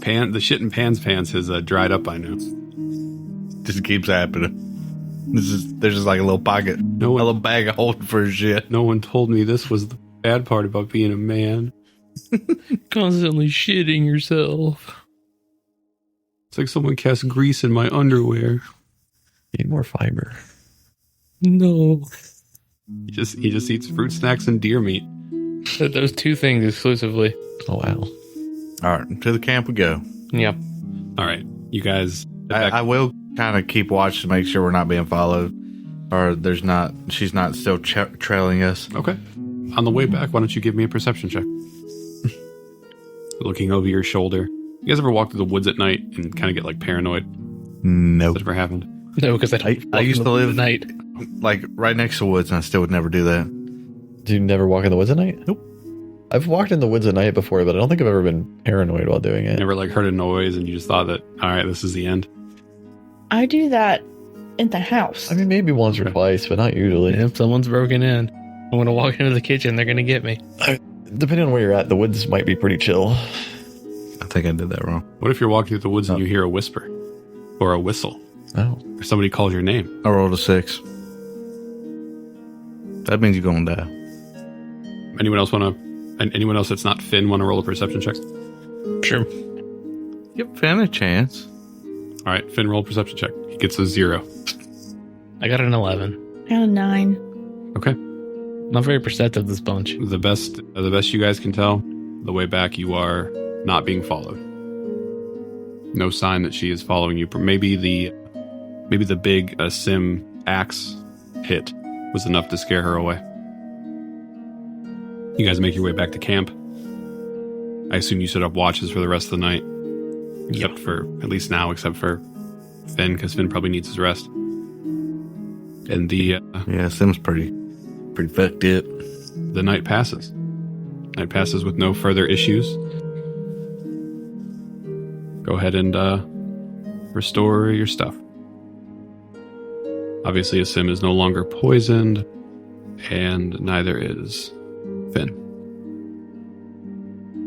The shit in Pan's pants has dried up by now. Just keeps happening. There's just like a little pocket. A little bag of holding for his shit. No one told me this was the bad part about being a man. Constantly shitting yourself. It's like someone cast grease in my underwear. You need more fiber. No. He just eats fruit snacks and deer meat. Those two things exclusively. Oh, wow. All right, to the camp we go. Yep. All right, you guys. I will kind of keep watch to make sure we're not being followed, or she's not still trailing us. Okay. On the way back, why don't you give me a perception check? Looking over your shoulder. You guys ever walk through the woods at night and kind of get like paranoid? No. That ever happened? No, because I used to live at night. Like right next to woods, and I still would never do that. Do you never walk in the woods at night? Nope. I've walked in the woods at night before, but I don't think I've ever been paranoid while doing it. Never like heard a noise and you just thought that, all right, this is the end? I do that in the house. I mean, maybe once or twice, but not usually. If someone's broken in, I'm going to walk into the kitchen, they're going to get me. Depending on where you're at, the woods might be pretty chill. I think I did that wrong. What if you're walking through the woods and you hear a whisper or a whistle? Oh. Or somebody calls your name. I rolled a 6. That means you're going to die. Anyone else that's not Finn want to roll a perception check? Sure. Give Finn a chance. All right, Finn, roll a perception check. He gets a 0. I got an 11. I got a 9. Okay. Not very perceptive, this bunch. The best you guys can tell, the way back you are not being followed. No sign that she is following you. Maybe the big sim axe hit was enough to scare her away. You guys make your way back to camp. I assume you set up watches for the rest of the night. Except for Finn, because Finn probably needs his rest. And the Sim's pretty fucked up. the night passes. Night passes with no further issues. Go ahead and restore your stuff. Obviously, a sim is no longer poisoned, and neither is Finn.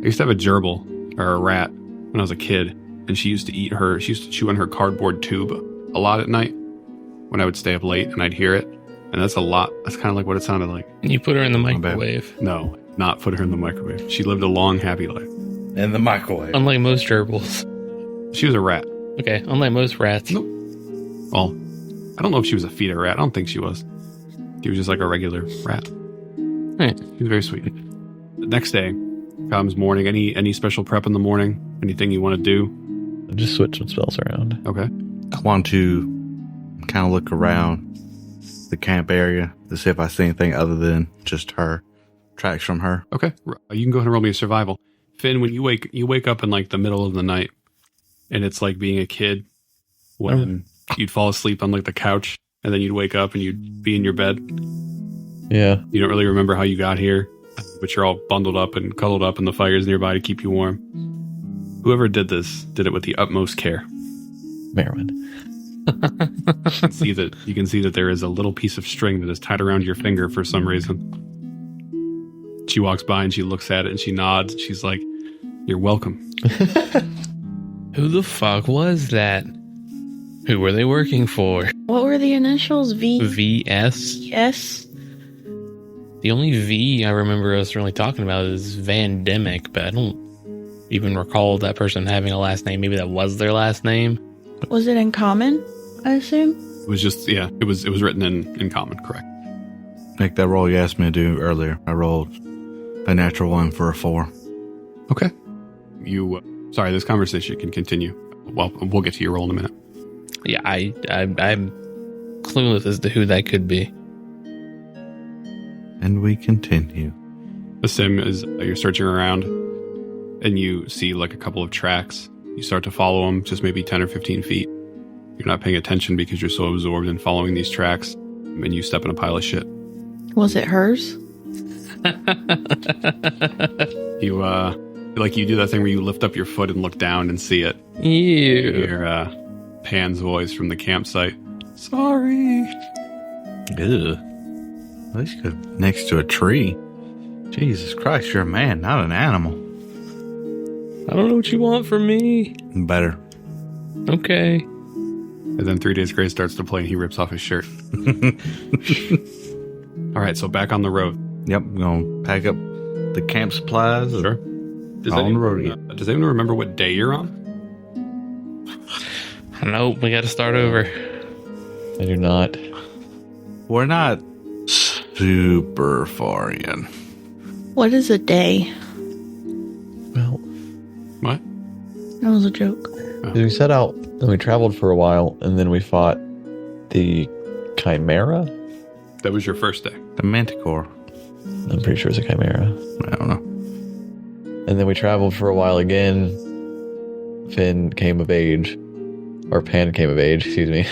I used to have a gerbil, or a rat, when I was a kid, and she used to chew on her cardboard tube a lot at night when I would stay up late and I'd hear it. And that's kind of like what it sounded like. You put her in the microwave. No, not put her in the microwave. She lived a long, happy life. In the microwave. Unlike most gerbils. She was a rat. Okay, unlike most rats. Nope. Well, I don't know if she was a feeder rat. I don't think she was. She was just like a regular rat. Right. She was very sweet. The next day comes morning. Any special prep in the morning? Anything you want to do? Just switch some spells around. Okay. I want to kind of look around the camp area to see if I see anything other than just her. Tracks from her. Okay. You can go ahead and roll me a survival. Finn, when you wake up in like the middle of the night, and it's like being a kid when you'd fall asleep on like the couch, and then you'd wake up and you'd be in your bed. Yeah. You don't really remember how you got here, but you're all bundled up and cuddled up, and the fire's nearby to keep you warm. Whoever did this did it with the utmost care. Merwin. You can see that there is a little piece of string that is tied around your finger for some reason. She walks by and she looks at it and she nods. She's like, "You're welcome." Who the fuck was that? Who were they working for? What were the initials? VS? Yes. The only V I remember us really talking about is Vandemic, but I don't even recall that person having a last name. Maybe that was their last name. Was it in common, I assume? It was just, yeah, it was written in common, correct. Make that roll you asked me to do earlier. I rolled a natural 1 for a 4. Okay. Sorry, this conversation can continue. Well, we'll get to your roll in a minute. Yeah, I'm clueless as to who that could be. And we continue. The sim is, you're searching around and you see like a couple of tracks. You start to follow them, just maybe 10 or 15 feet. You're not paying attention because you're so absorbed in following these tracks, and you step in a pile of shit. Was it hers? You do that thing where you lift up your foot and look down and see it. Ew. You hear Pan's voice from the campsite. Sorry. Ew. At least you could next to a tree. Jesus Christ, you're a man, not an animal. I don't know what you want from me. Better. Okay. And then 3 Days Grace starts to play and he rips off his shirt. All right, so back on the road. Yep, we're going to pack up the camp supplies. Sure. On the road again. Does anyone remember what day you're on? Nope, we gotta start over. I do not. We're not super far in. What is a day? Well, What? That was a joke. we set out and we traveled for a while, and then we fought the Chimera. That was your first day. The Manticore. I'm pretty sure it's a Chimera. I don't know. And then we traveled for a while again. Finn came of age. Or Pan came of age, excuse me.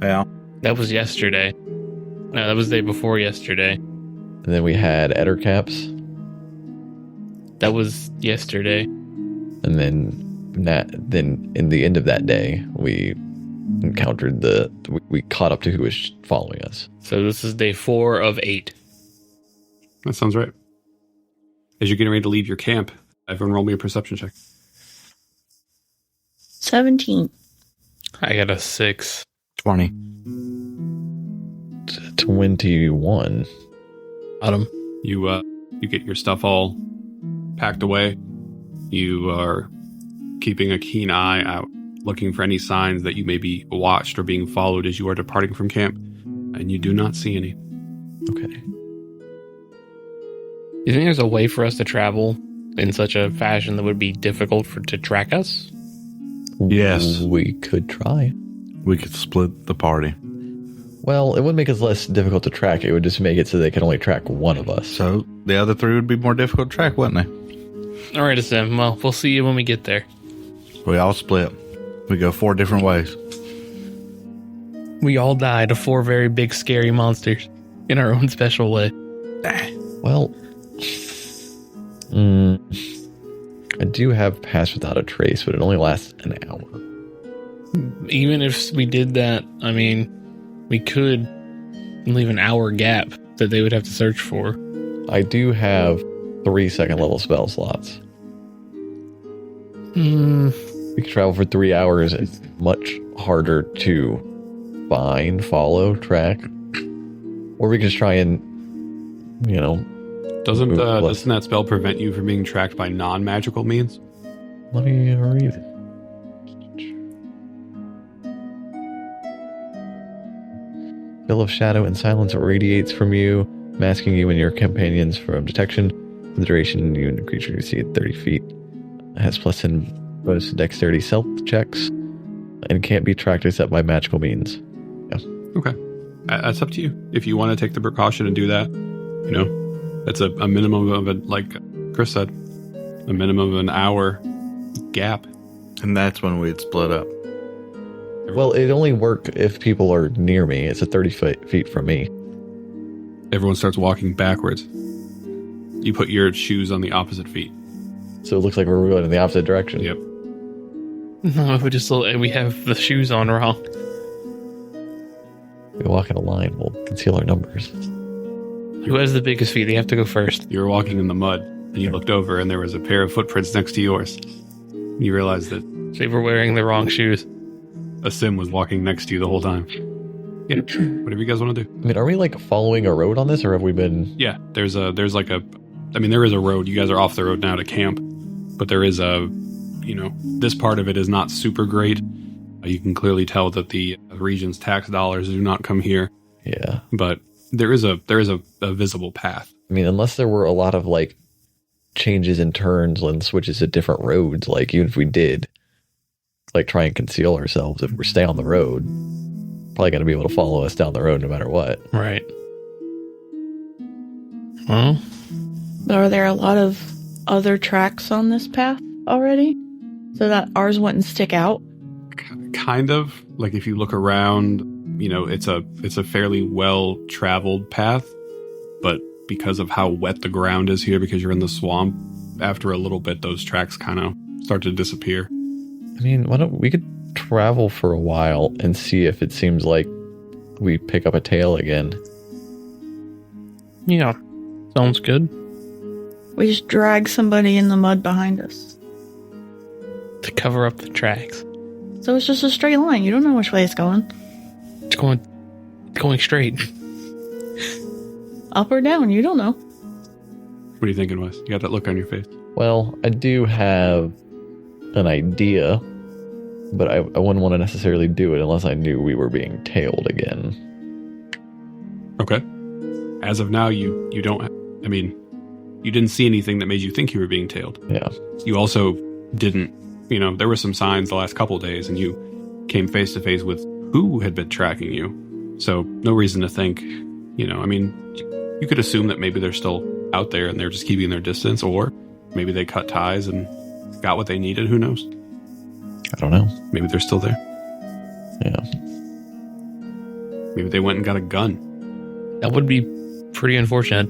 Yeah. That was yesterday. No, that was the day before yesterday. And then we had Ettercaps. That was yesterday. And then in the end of that day, we encountered we caught up to who was following us. So this is day 4 of 8. That sounds right. As you're getting ready to leave your camp, everyone roll me a perception check. 17. I got a 6. 20. 21. Autumn. You get your stuff all packed away. You are keeping a keen eye out, looking for any signs that you may be watched or being followed as you are departing from camp, and you do not see any. Okay. You think there's a way for us to travel in such a fashion that would be difficult to track us? Yes. We could try. We could split the party. Well, it would make us less difficult to track. It would just make it so they can only track one of us. So the other 3 would be more difficult to track, wouldn't they? All right, Sam. Well, we'll see you when we get there. We all split. We go 4 different ways. We all die to 4 very big, scary monsters in our own special way. Well, I do have Pass Without a Trace, but it only lasts an hour. Even if we did that, I mean, we could leave an hour gap that they would have to search for. I do have 3 second level spell slots. We could travel for 3 hours. It's much harder to find, follow, track. Or we could just try and, Doesn't that spell prevent you from being tracked by non-magical means? Let me read it. Veil of shadow and silence radiates from you, masking you and your companions from detection. For the duration, you and the creature you see at 30 feet. It has +10 bonus to dexterity stealth checks, and can't be tracked except by magical means. Yeah. Okay. That's up to you. If you want to take the precaution and do that, that's a minimum of like Chris said, a minimum of an hour gap. And that's when we'd split up. Well, it only work if people are near me. It's at 30 feet from me. Everyone starts walking backwards. You put your shoes on the opposite feet. So it looks like we're going in the opposite direction. Yep. No, we have the shoes on wrong. We walk in a line, we'll conceal our numbers. Who has the biggest feet? They have to go first. You were walking in the mud, and you looked over, and there was a pair of footprints next to yours. You realized that They were wearing the wrong shoes. a sim was walking next to you the whole time. Yeah, whatever you guys want to do. I mean, are we like following a road on this, or have we been? Yeah, there is a road. You guys are off the road now to camp, but there is this part of it is not super great. You can clearly tell that the region's tax dollars do not come here. Yeah, but there is a visible path. I mean, unless there were a lot of like changes and turns and switches to different roads, like even if we did like try and conceal ourselves, if we stay on the road, probably going to be able to follow us down the road no matter what. Right. Well, But are there a lot of other tracks on this path already? So that ours wouldn't stick out? Kind of. Like if you look around, it's a fairly well traveled path, but because of how wet the ground is here, because you're in the swamp, after a little bit those tracks kind of start to disappear. I mean, why don't we could travel for a while and see if it seems like we pick up a tail again. yeah. Sounds good. We just drag somebody in the mud behind us. To cover up the tracks. So it's just a straight line. You don't know which way it's going. It's going straight. Up or down, you don't know. What are you thinking, Wes? You got that look on your face. Well, I do have an idea, but I wouldn't want to necessarily do it unless I knew we were being tailed again. Okay. As of now, you don't. I mean, you didn't see anything that made you think you were being tailed. Yeah. You also didn't. There were some signs the last couple of days, and you came face to face with who had been tracking you. So no reason to think. You could assume that maybe they're still out there and they're just keeping their distance, or maybe they cut ties and got what they needed. Who knows? I don't know. Maybe they're still there. Yeah. Maybe they went and got a gun. That would be pretty unfortunate.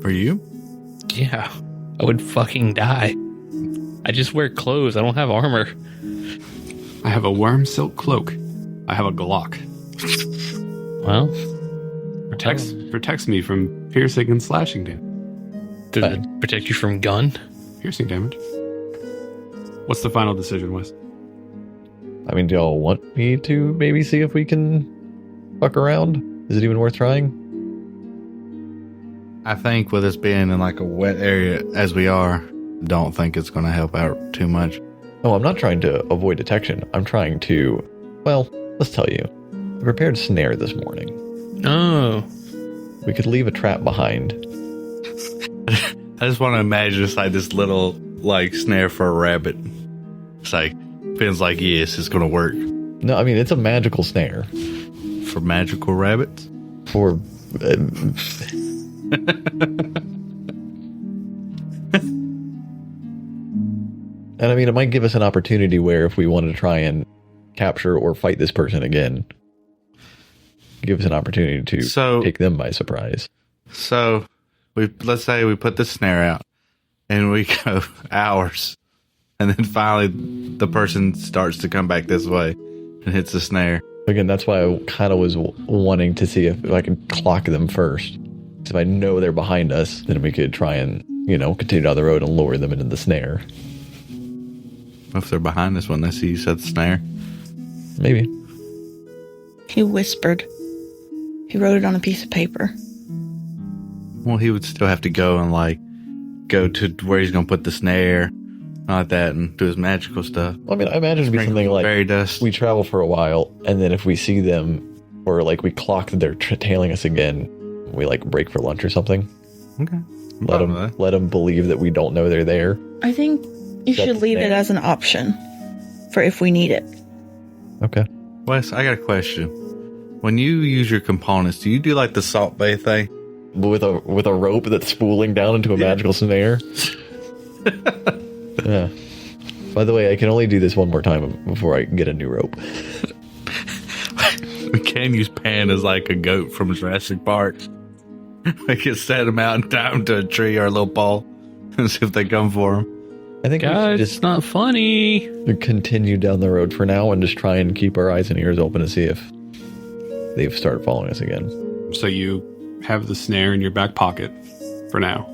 For you? Yeah. I would fucking die. I just wear clothes. I don't have armor. I have a worm silk cloak. I have a Glock. Well, Protects me from piercing and slashing damage. does it protect you from gun? Piercing damage. What's the final decision, Wes? I mean, do y'all want me to maybe see if we can fuck around? Is it even worth trying? I think with us being in like a wet area as we are, don't think it's going to help out too much. Oh, I'm not trying to avoid detection. I'm trying to, well, let's tell you. I prepared a snare this morning. Oh. We could leave a trap behind. I just want to imagine it's like this little like snare for a rabbit. It's like, feels like, yes, it's going to work. No, I mean, it's a magical snare. For magical rabbits? For... And I mean, it might give us an opportunity where if we wanted to try and capture or fight this person again, give us an opportunity to take them by surprise. So, let's say we put the snare out and we go hours, and then finally the person starts to come back this way and hits the snare. Again, that's why I kind of was wanting to see if I could clock them first. If I know they're behind us, then we could try and, continue down the road and lure them into the snare. If they're behind us when they see you set the snare? Maybe. He whispered. He wrote it on a piece of paper. Well, he would still have to go and go to where he's going to put the snare, like that, and do his magical stuff. I mean, I imagine it'd be something like fairy dust. We travel for a while, and then if we see them, or we clock that they're tailing us again, we break for lunch or something. Okay. Let them believe that we don't know they're there. I think you should leave it as an option for if we need it. Okay. Wes, I got a question. When you use your components, do you do the Salt Bay thing? With a rope that's spooling down into a magical snare? Yeah. By the way, I can only do this one more time before I can get a new rope. We can use Pan as a goat from Jurassic Park. We can set him out and tie him to a tree or a little pole and see if they come for him. I think guys, just it's not funny. Continue down the road for now and just try and keep our eyes and ears open to see if they've started following us again. So you have the snare in your back pocket for now,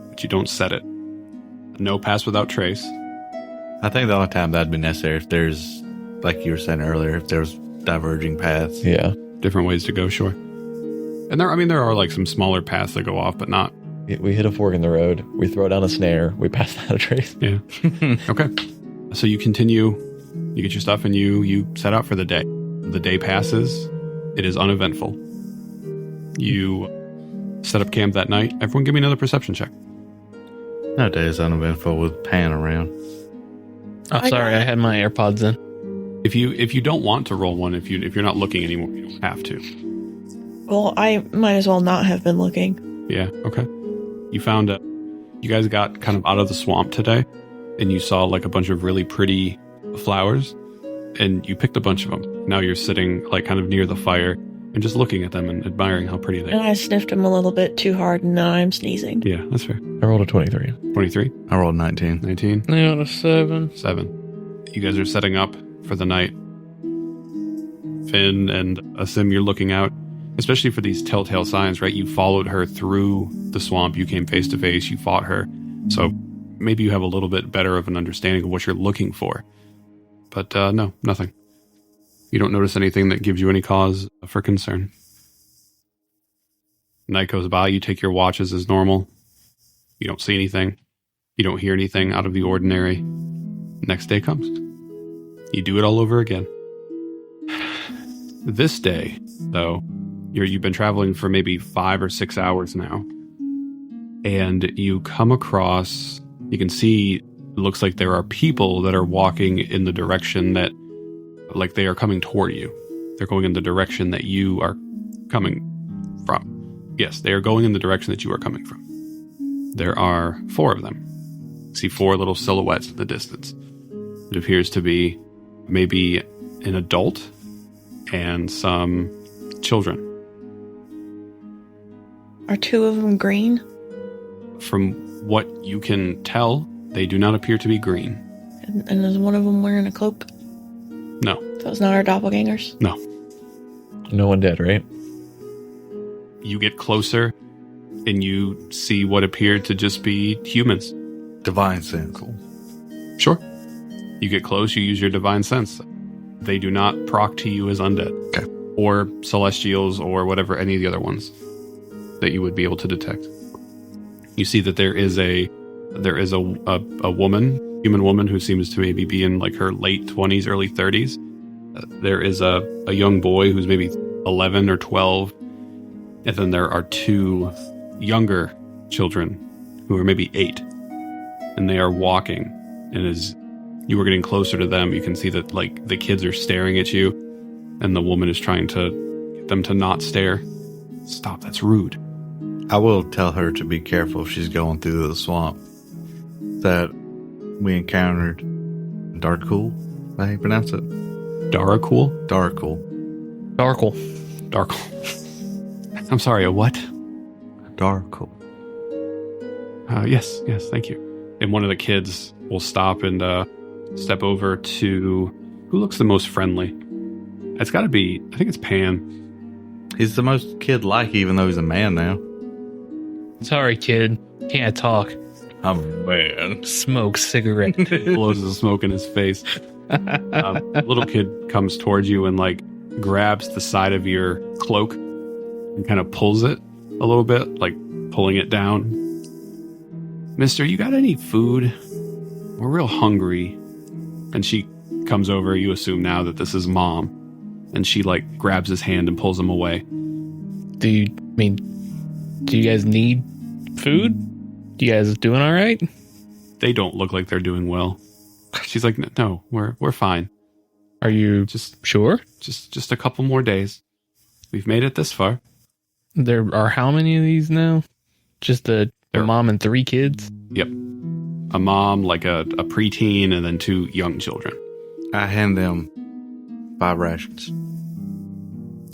but you don't set it. No pass without trace. I think the only time that'd be necessary if there's, like you were saying earlier, if there's diverging paths. Yeah. Different ways to go, sure. And there are some smaller paths that go off, but not. We hit a fork in the road. We throw down a snare. We pass out a trace. Yeah. Okay. So you continue. You get your stuff and you set out for the day. The day passes. It is uneventful. You set up camp that night. Everyone give me another perception check. No day is uneventful with Pan around. Oh, sorry, I had my AirPods in. If you don't want to roll one, if you're not looking anymore, you don't have to. Well, I might as well not have been looking. Yeah, okay. You found you guys got kind of out of the swamp today, and you saw a bunch of really pretty flowers, and you picked a bunch of them. Now you're sitting kind of near the fire and just looking at them and admiring how pretty they And are. I sniffed them a little bit too hard, and now I'm sneezing. Yeah, that's fair. I rolled a 23. 23? I rolled 19. 19? I got a 7. 7. You guys are setting up for the night. Finn and Asim, you're looking out, especially for these telltale signs, right? You followed her through the swamp. You came face to face. You fought her. So maybe you have a little bit better of an understanding of what you're looking for. But no, nothing. You don't notice anything that gives you any cause for concern. Night goes by. You take your watches as normal. You don't see anything. You don't hear anything out of the ordinary. Next day comes. You do it all over again. This day, though, you've been traveling for maybe 5 or 6 hours now. And you come across, you can see, it looks like there are people that are walking in the direction that, they are coming toward you. They're going in the direction that you are coming from. Yes, they are going in the direction that you are coming from. There are 4 of them. You see 4 little silhouettes in the distance. It appears to be maybe an adult and some children. Are 2 of them green? From what you can tell, they do not appear to be green. And is one of them wearing a cloak? No. So it's not our doppelgangers? No. No one dead, right? You get closer and you see what appeared to just be humans. Divine sense. Sure. You get close, you use your divine sense. They do not proc to you as undead. Okay. Or celestials or whatever, any of the other ones that you would be able to detect. You see that there is a woman, human woman, who seems to maybe be in like her late 20s, early 30s. There is a young boy who's maybe 11 or 12. And then there are 2 younger children who are maybe 8. And they are walking. And as you are getting closer to them, you can see that like the kids are staring at you. And the woman is trying to get them to not stare. Stop, that's rude. I will tell her to be careful if she's going through the swamp. That we encountered Darkcool. How do you pronounce it? Daracool? Darkcool. Darkle. Darkle. I'm sorry, a what? Darkcool. Yes, thank you. And one of the kids will stop and step over to who looks the most friendly. It's got to be, I think it's Pan. He's the most kid-like, even though he's a man now. Sorry, kid. Can't talk. I'm a man. Smoke cigarette. Blows the smoke in his face. Little kid comes towards you and like grabs the side of your cloak and kind of pulls it a little bit, like pulling it down. Mister, you got any food? We're real hungry. And she comes over. You assume now that this is Mom. And she like grabs his hand and pulls him away. Do you guys need food? You guys doing all right? They don't look like they're doing well. She's like, no, we're fine. Are you just sure? Just a couple more days. We've made it this far. There are how many of these now? Just a mom and 3 kids? Yep. A mom, like a preteen, and then 2 young children. I hand them 5 rations.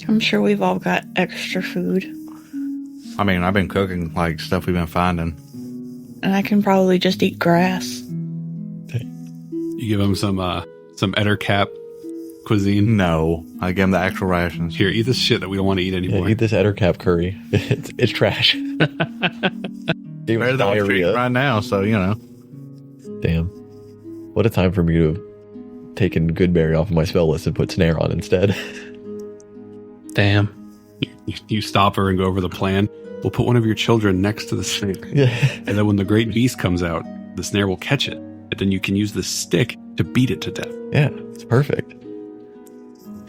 I'm sure we've all got extra food. I mean, I've been cooking like stuff we've been finding. And I can probably just eat grass. You give them some Ettercap cuisine. No, I give them the actual rations. Here, eat this shit that we don't want to eat anymore. Yeah, eat this Ettercap curry. It's trash. Better than what's eating right now, so you know. Damn. What a time for me to have taken Goodberry off of my spell list and put Snare on instead. Damn. You stop her and go over the plan. We'll put one of your children next to the snake. Yeah. And then when the great beast comes out, the snare will catch it. And then you can use the stick to beat it to death. Yeah, it's perfect.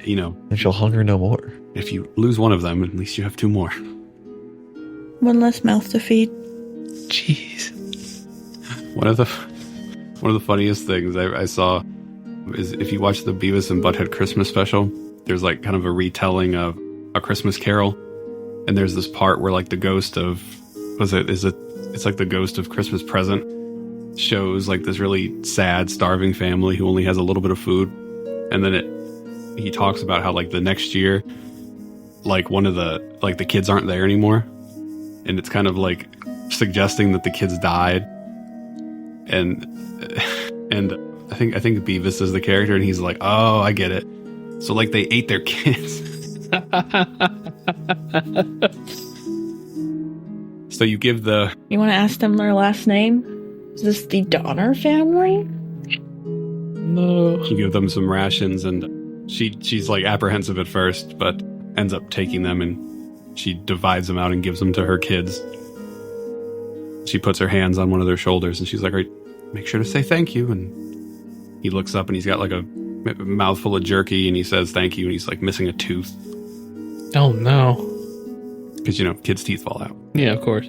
You know. And she'll hunger no more. If you lose one of them, at least you have 2 more. One less mouth to feed. Jeez. One of the funniest things I saw is if you watch the Beavis and Butthead Christmas special, there's like kind of a retelling of A Christmas Carol. And there's this part where like the ghost of, it's like the ghost of Christmas Present shows like this really sad, starving family who only has a little bit of food. And then he talks about how like the next year, like one of the kids aren't there anymore. And it's kind of like suggesting that the kids died. And I think Beavis is the character and he's like, oh, I get it. So like they ate their kids. So you give the... You want to ask them their last name? Is this the Donner family? No. You give them some rations and she's like apprehensive at first, but ends up taking them and she divides them out and gives them to her kids. She puts her hands on one of their shoulders and she's like, make sure to say thank you. And he looks up and he's got like a mouthful of jerky and he says thank you and he's like missing a tooth. Oh no. Because, you know, kids' teeth fall out. Yeah, of course.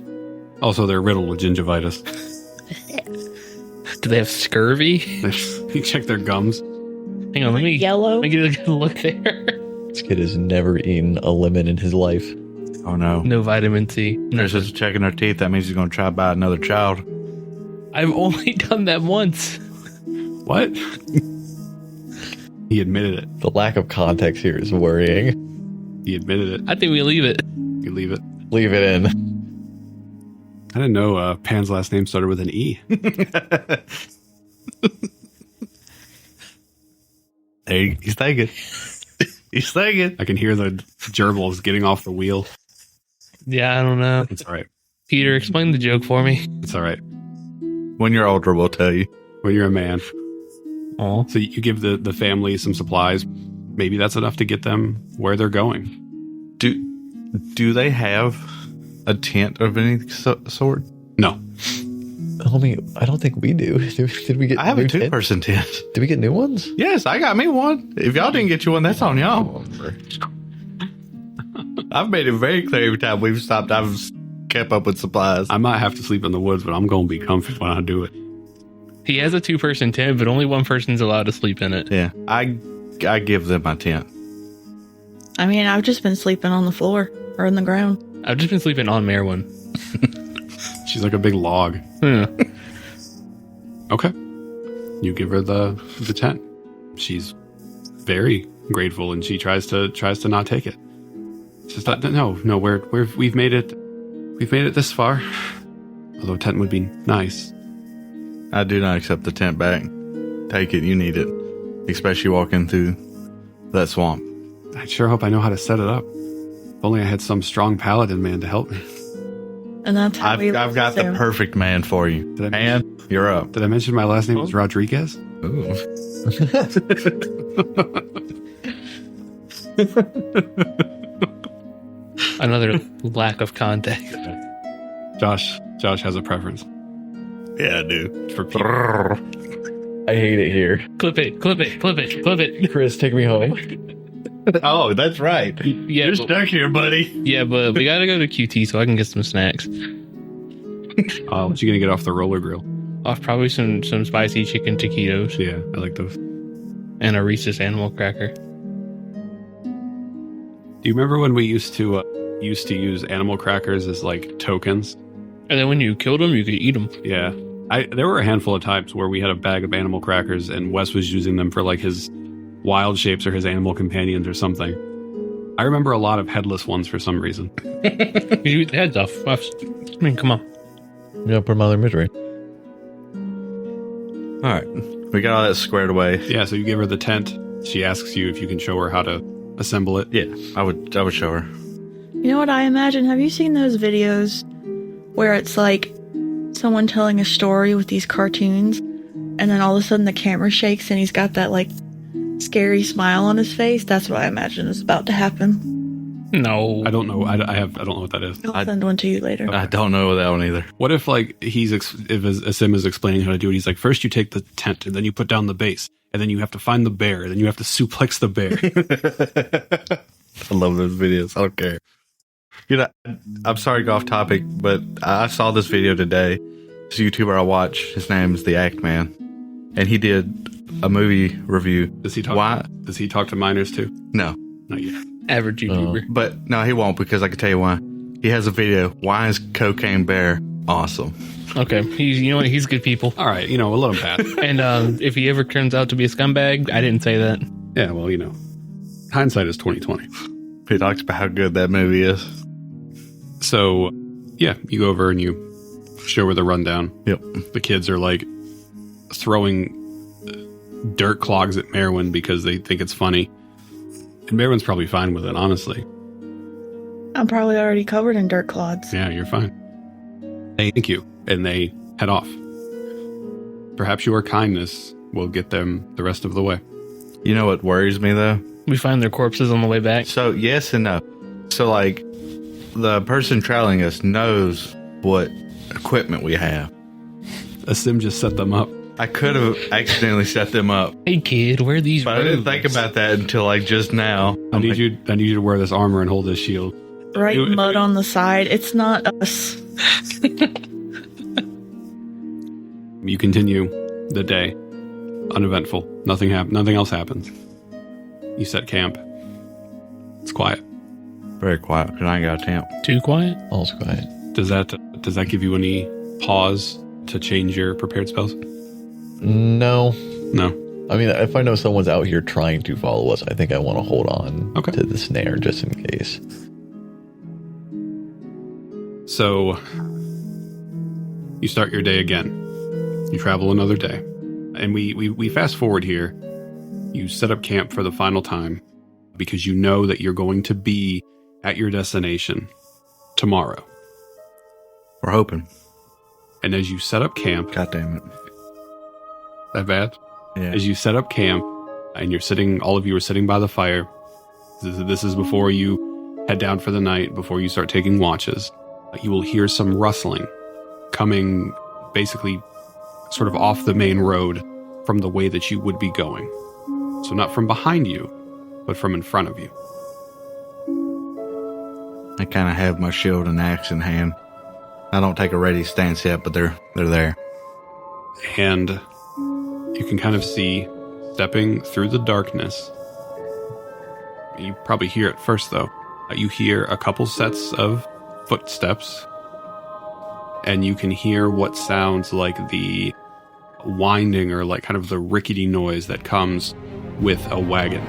Also, they're riddled with gingivitis. Do they have scurvy? You check their gums. Hang on, let me Yellow? get a good look there. This kid has never eaten a lemon in his life. Oh no. No vitamin C. They're just checking their teeth. That means he's going to try to buy another child. I've only done that once. What? He admitted it. The lack of context here is worrying. He admitted it. I think we leave it. You leave it. Leave it in. I didn't know Pan's last name started with an E. Hey, he's thinking. He's thinking. I can hear the gerbils getting off the wheel. Yeah, I don't know. It's all right. Peter, explain the joke for me. It's all right. When you're older, we'll tell you. When you're a man. Oh, So you give the family some supplies. Maybe that's enough to get them where they're going. Do they have a tent of any sort? No. Homie, I don't think we do. Did we get? I have a new 2-person tent. Did we get new ones? Yes, I got me one. If y'all didn't get you one, that's on y'all. I've made it very clear every time we've stopped. I've kept up with supplies. I might have to sleep in the woods, but I'm going to be comfy when I do it. he has a 2-person tent, but only one person's allowed to sleep in it. Yeah, I give them my tent. I mean, I've just been sleeping on the floor or in the ground. I've just been sleeping on Merwin. She's like a big log. Yeah. Okay. You give her the tent. She's very grateful, and she tries to not take it. She's like, no, we've made it this far. Although a tent would be nice. I do not accept the tent back. Take it, you need it. Especially walking through that swamp. I sure hope I know how to set it up. If only I had some strong paladin man to help me. And that's how I've got the perfect man for you. Did I Man, you're up. Did I mention my last name was Rodriguez? Ooh. Another lack of context. Josh has a preference Yeah, dude. for people. I hate it here. Clip it. Chris, take me home. Oh, that's right. Yeah, You're but, stuck here, buddy. yeah, but we gotta go to QT so I can get some snacks. Oh, what you gonna get off the roller grill? Off probably some spicy chicken taquitos Yeah, I like those. and a Reese's animal cracker. Do you remember when we used to use animal crackers as like tokens? And then when you killed them, you could eat them. Yeah. There were a handful of times where we had a bag of animal crackers and Wes was using them for like his wild shapes or his animal companions or something. I remember a lot of headless ones for some reason. You eat the heads off. I mean, come on. Yeah, put them out of their misery. All right. We got all that squared away. Yeah, so you give her the tent. She asks you if you can show her how to assemble it. Yeah, I would show her. You know what I imagine? Have you seen those videos where it's like someone telling a story with these cartoons and then all of a sudden the camera shakes and he's got that like scary smile on his face? That's what I imagine is about to happen. No. I don't know. I don't know what that is. I'll send one to you later. I don't know that one either. What if like if Asim is explaining how to do it, he's like, first you take the tent and then you put down the base and then you have to find the bear and then you have to suplex the bear. I love those videos. I don't care. You know, I'm sorry to go off topic, but I saw this video today. This YouTuber I watch, his name's The Act Man, and he did a movie review. Does he talk to minors too? No, Not yet. Average YouTuber. but no, he won't because I can tell you why. He has a video. Why is Cocaine Bear awesome? Okay. You know what? He's good people. All right, we'll let him pass. And if he ever turns out to be a scumbag, I didn't say that. Yeah, well, hindsight is 20/20. He talks about how good that movie is. So, yeah, you go over and you show her the rundown. Yep. The kids are like throwing dirt clogs at Merwin because they think it's funny. And Merwin's probably fine with it, honestly. I'm probably already covered in dirt clods. Yeah, you're fine. Thank you. And they head off. Perhaps your kindness will get them the rest of the way. You know what worries me though? We find their corpses on the way back. So yes and no. So like the person trailing us knows what equipment we have. Asim just set them up. I could have accidentally set them up, Hey kid, where are these but I didn't robes? think about that until like just now. I need you to wear this armor and hold this shield. Right mud on the side. It's not us. You continue the day. Uneventful. Nothing else happens. You set camp. It's quiet. Very quiet because I ain't got a tent. Too quiet? All's quiet. Does that give you any pause to change your prepared spells? No. No. I mean, if I know someone's out here trying to follow us, I think I want to hold on Okay. to the snare just in case. So you start your day again. You travel another day. And we fast forward here. You set up camp for the final time because you know that you're going to be at your destination tomorrow. We're hoping. And as you set up camp, God damn it. that bad? Yeah. As you set up camp and all of you are sitting by the fire, this is before you head down for the night, before you start taking watches, you will hear some rustling coming basically sort of off the main road from the way that you would be going. So not from behind you, but from in front of you. I kind of have my shield and axe in hand. I don't take a ready stance yet, but they're there. And you can kind of see, stepping through the darkness, you probably hear it first though, you hear a couple sets of footsteps, and you can hear what sounds like the winding or like kind of the rickety noise that comes with a wagon.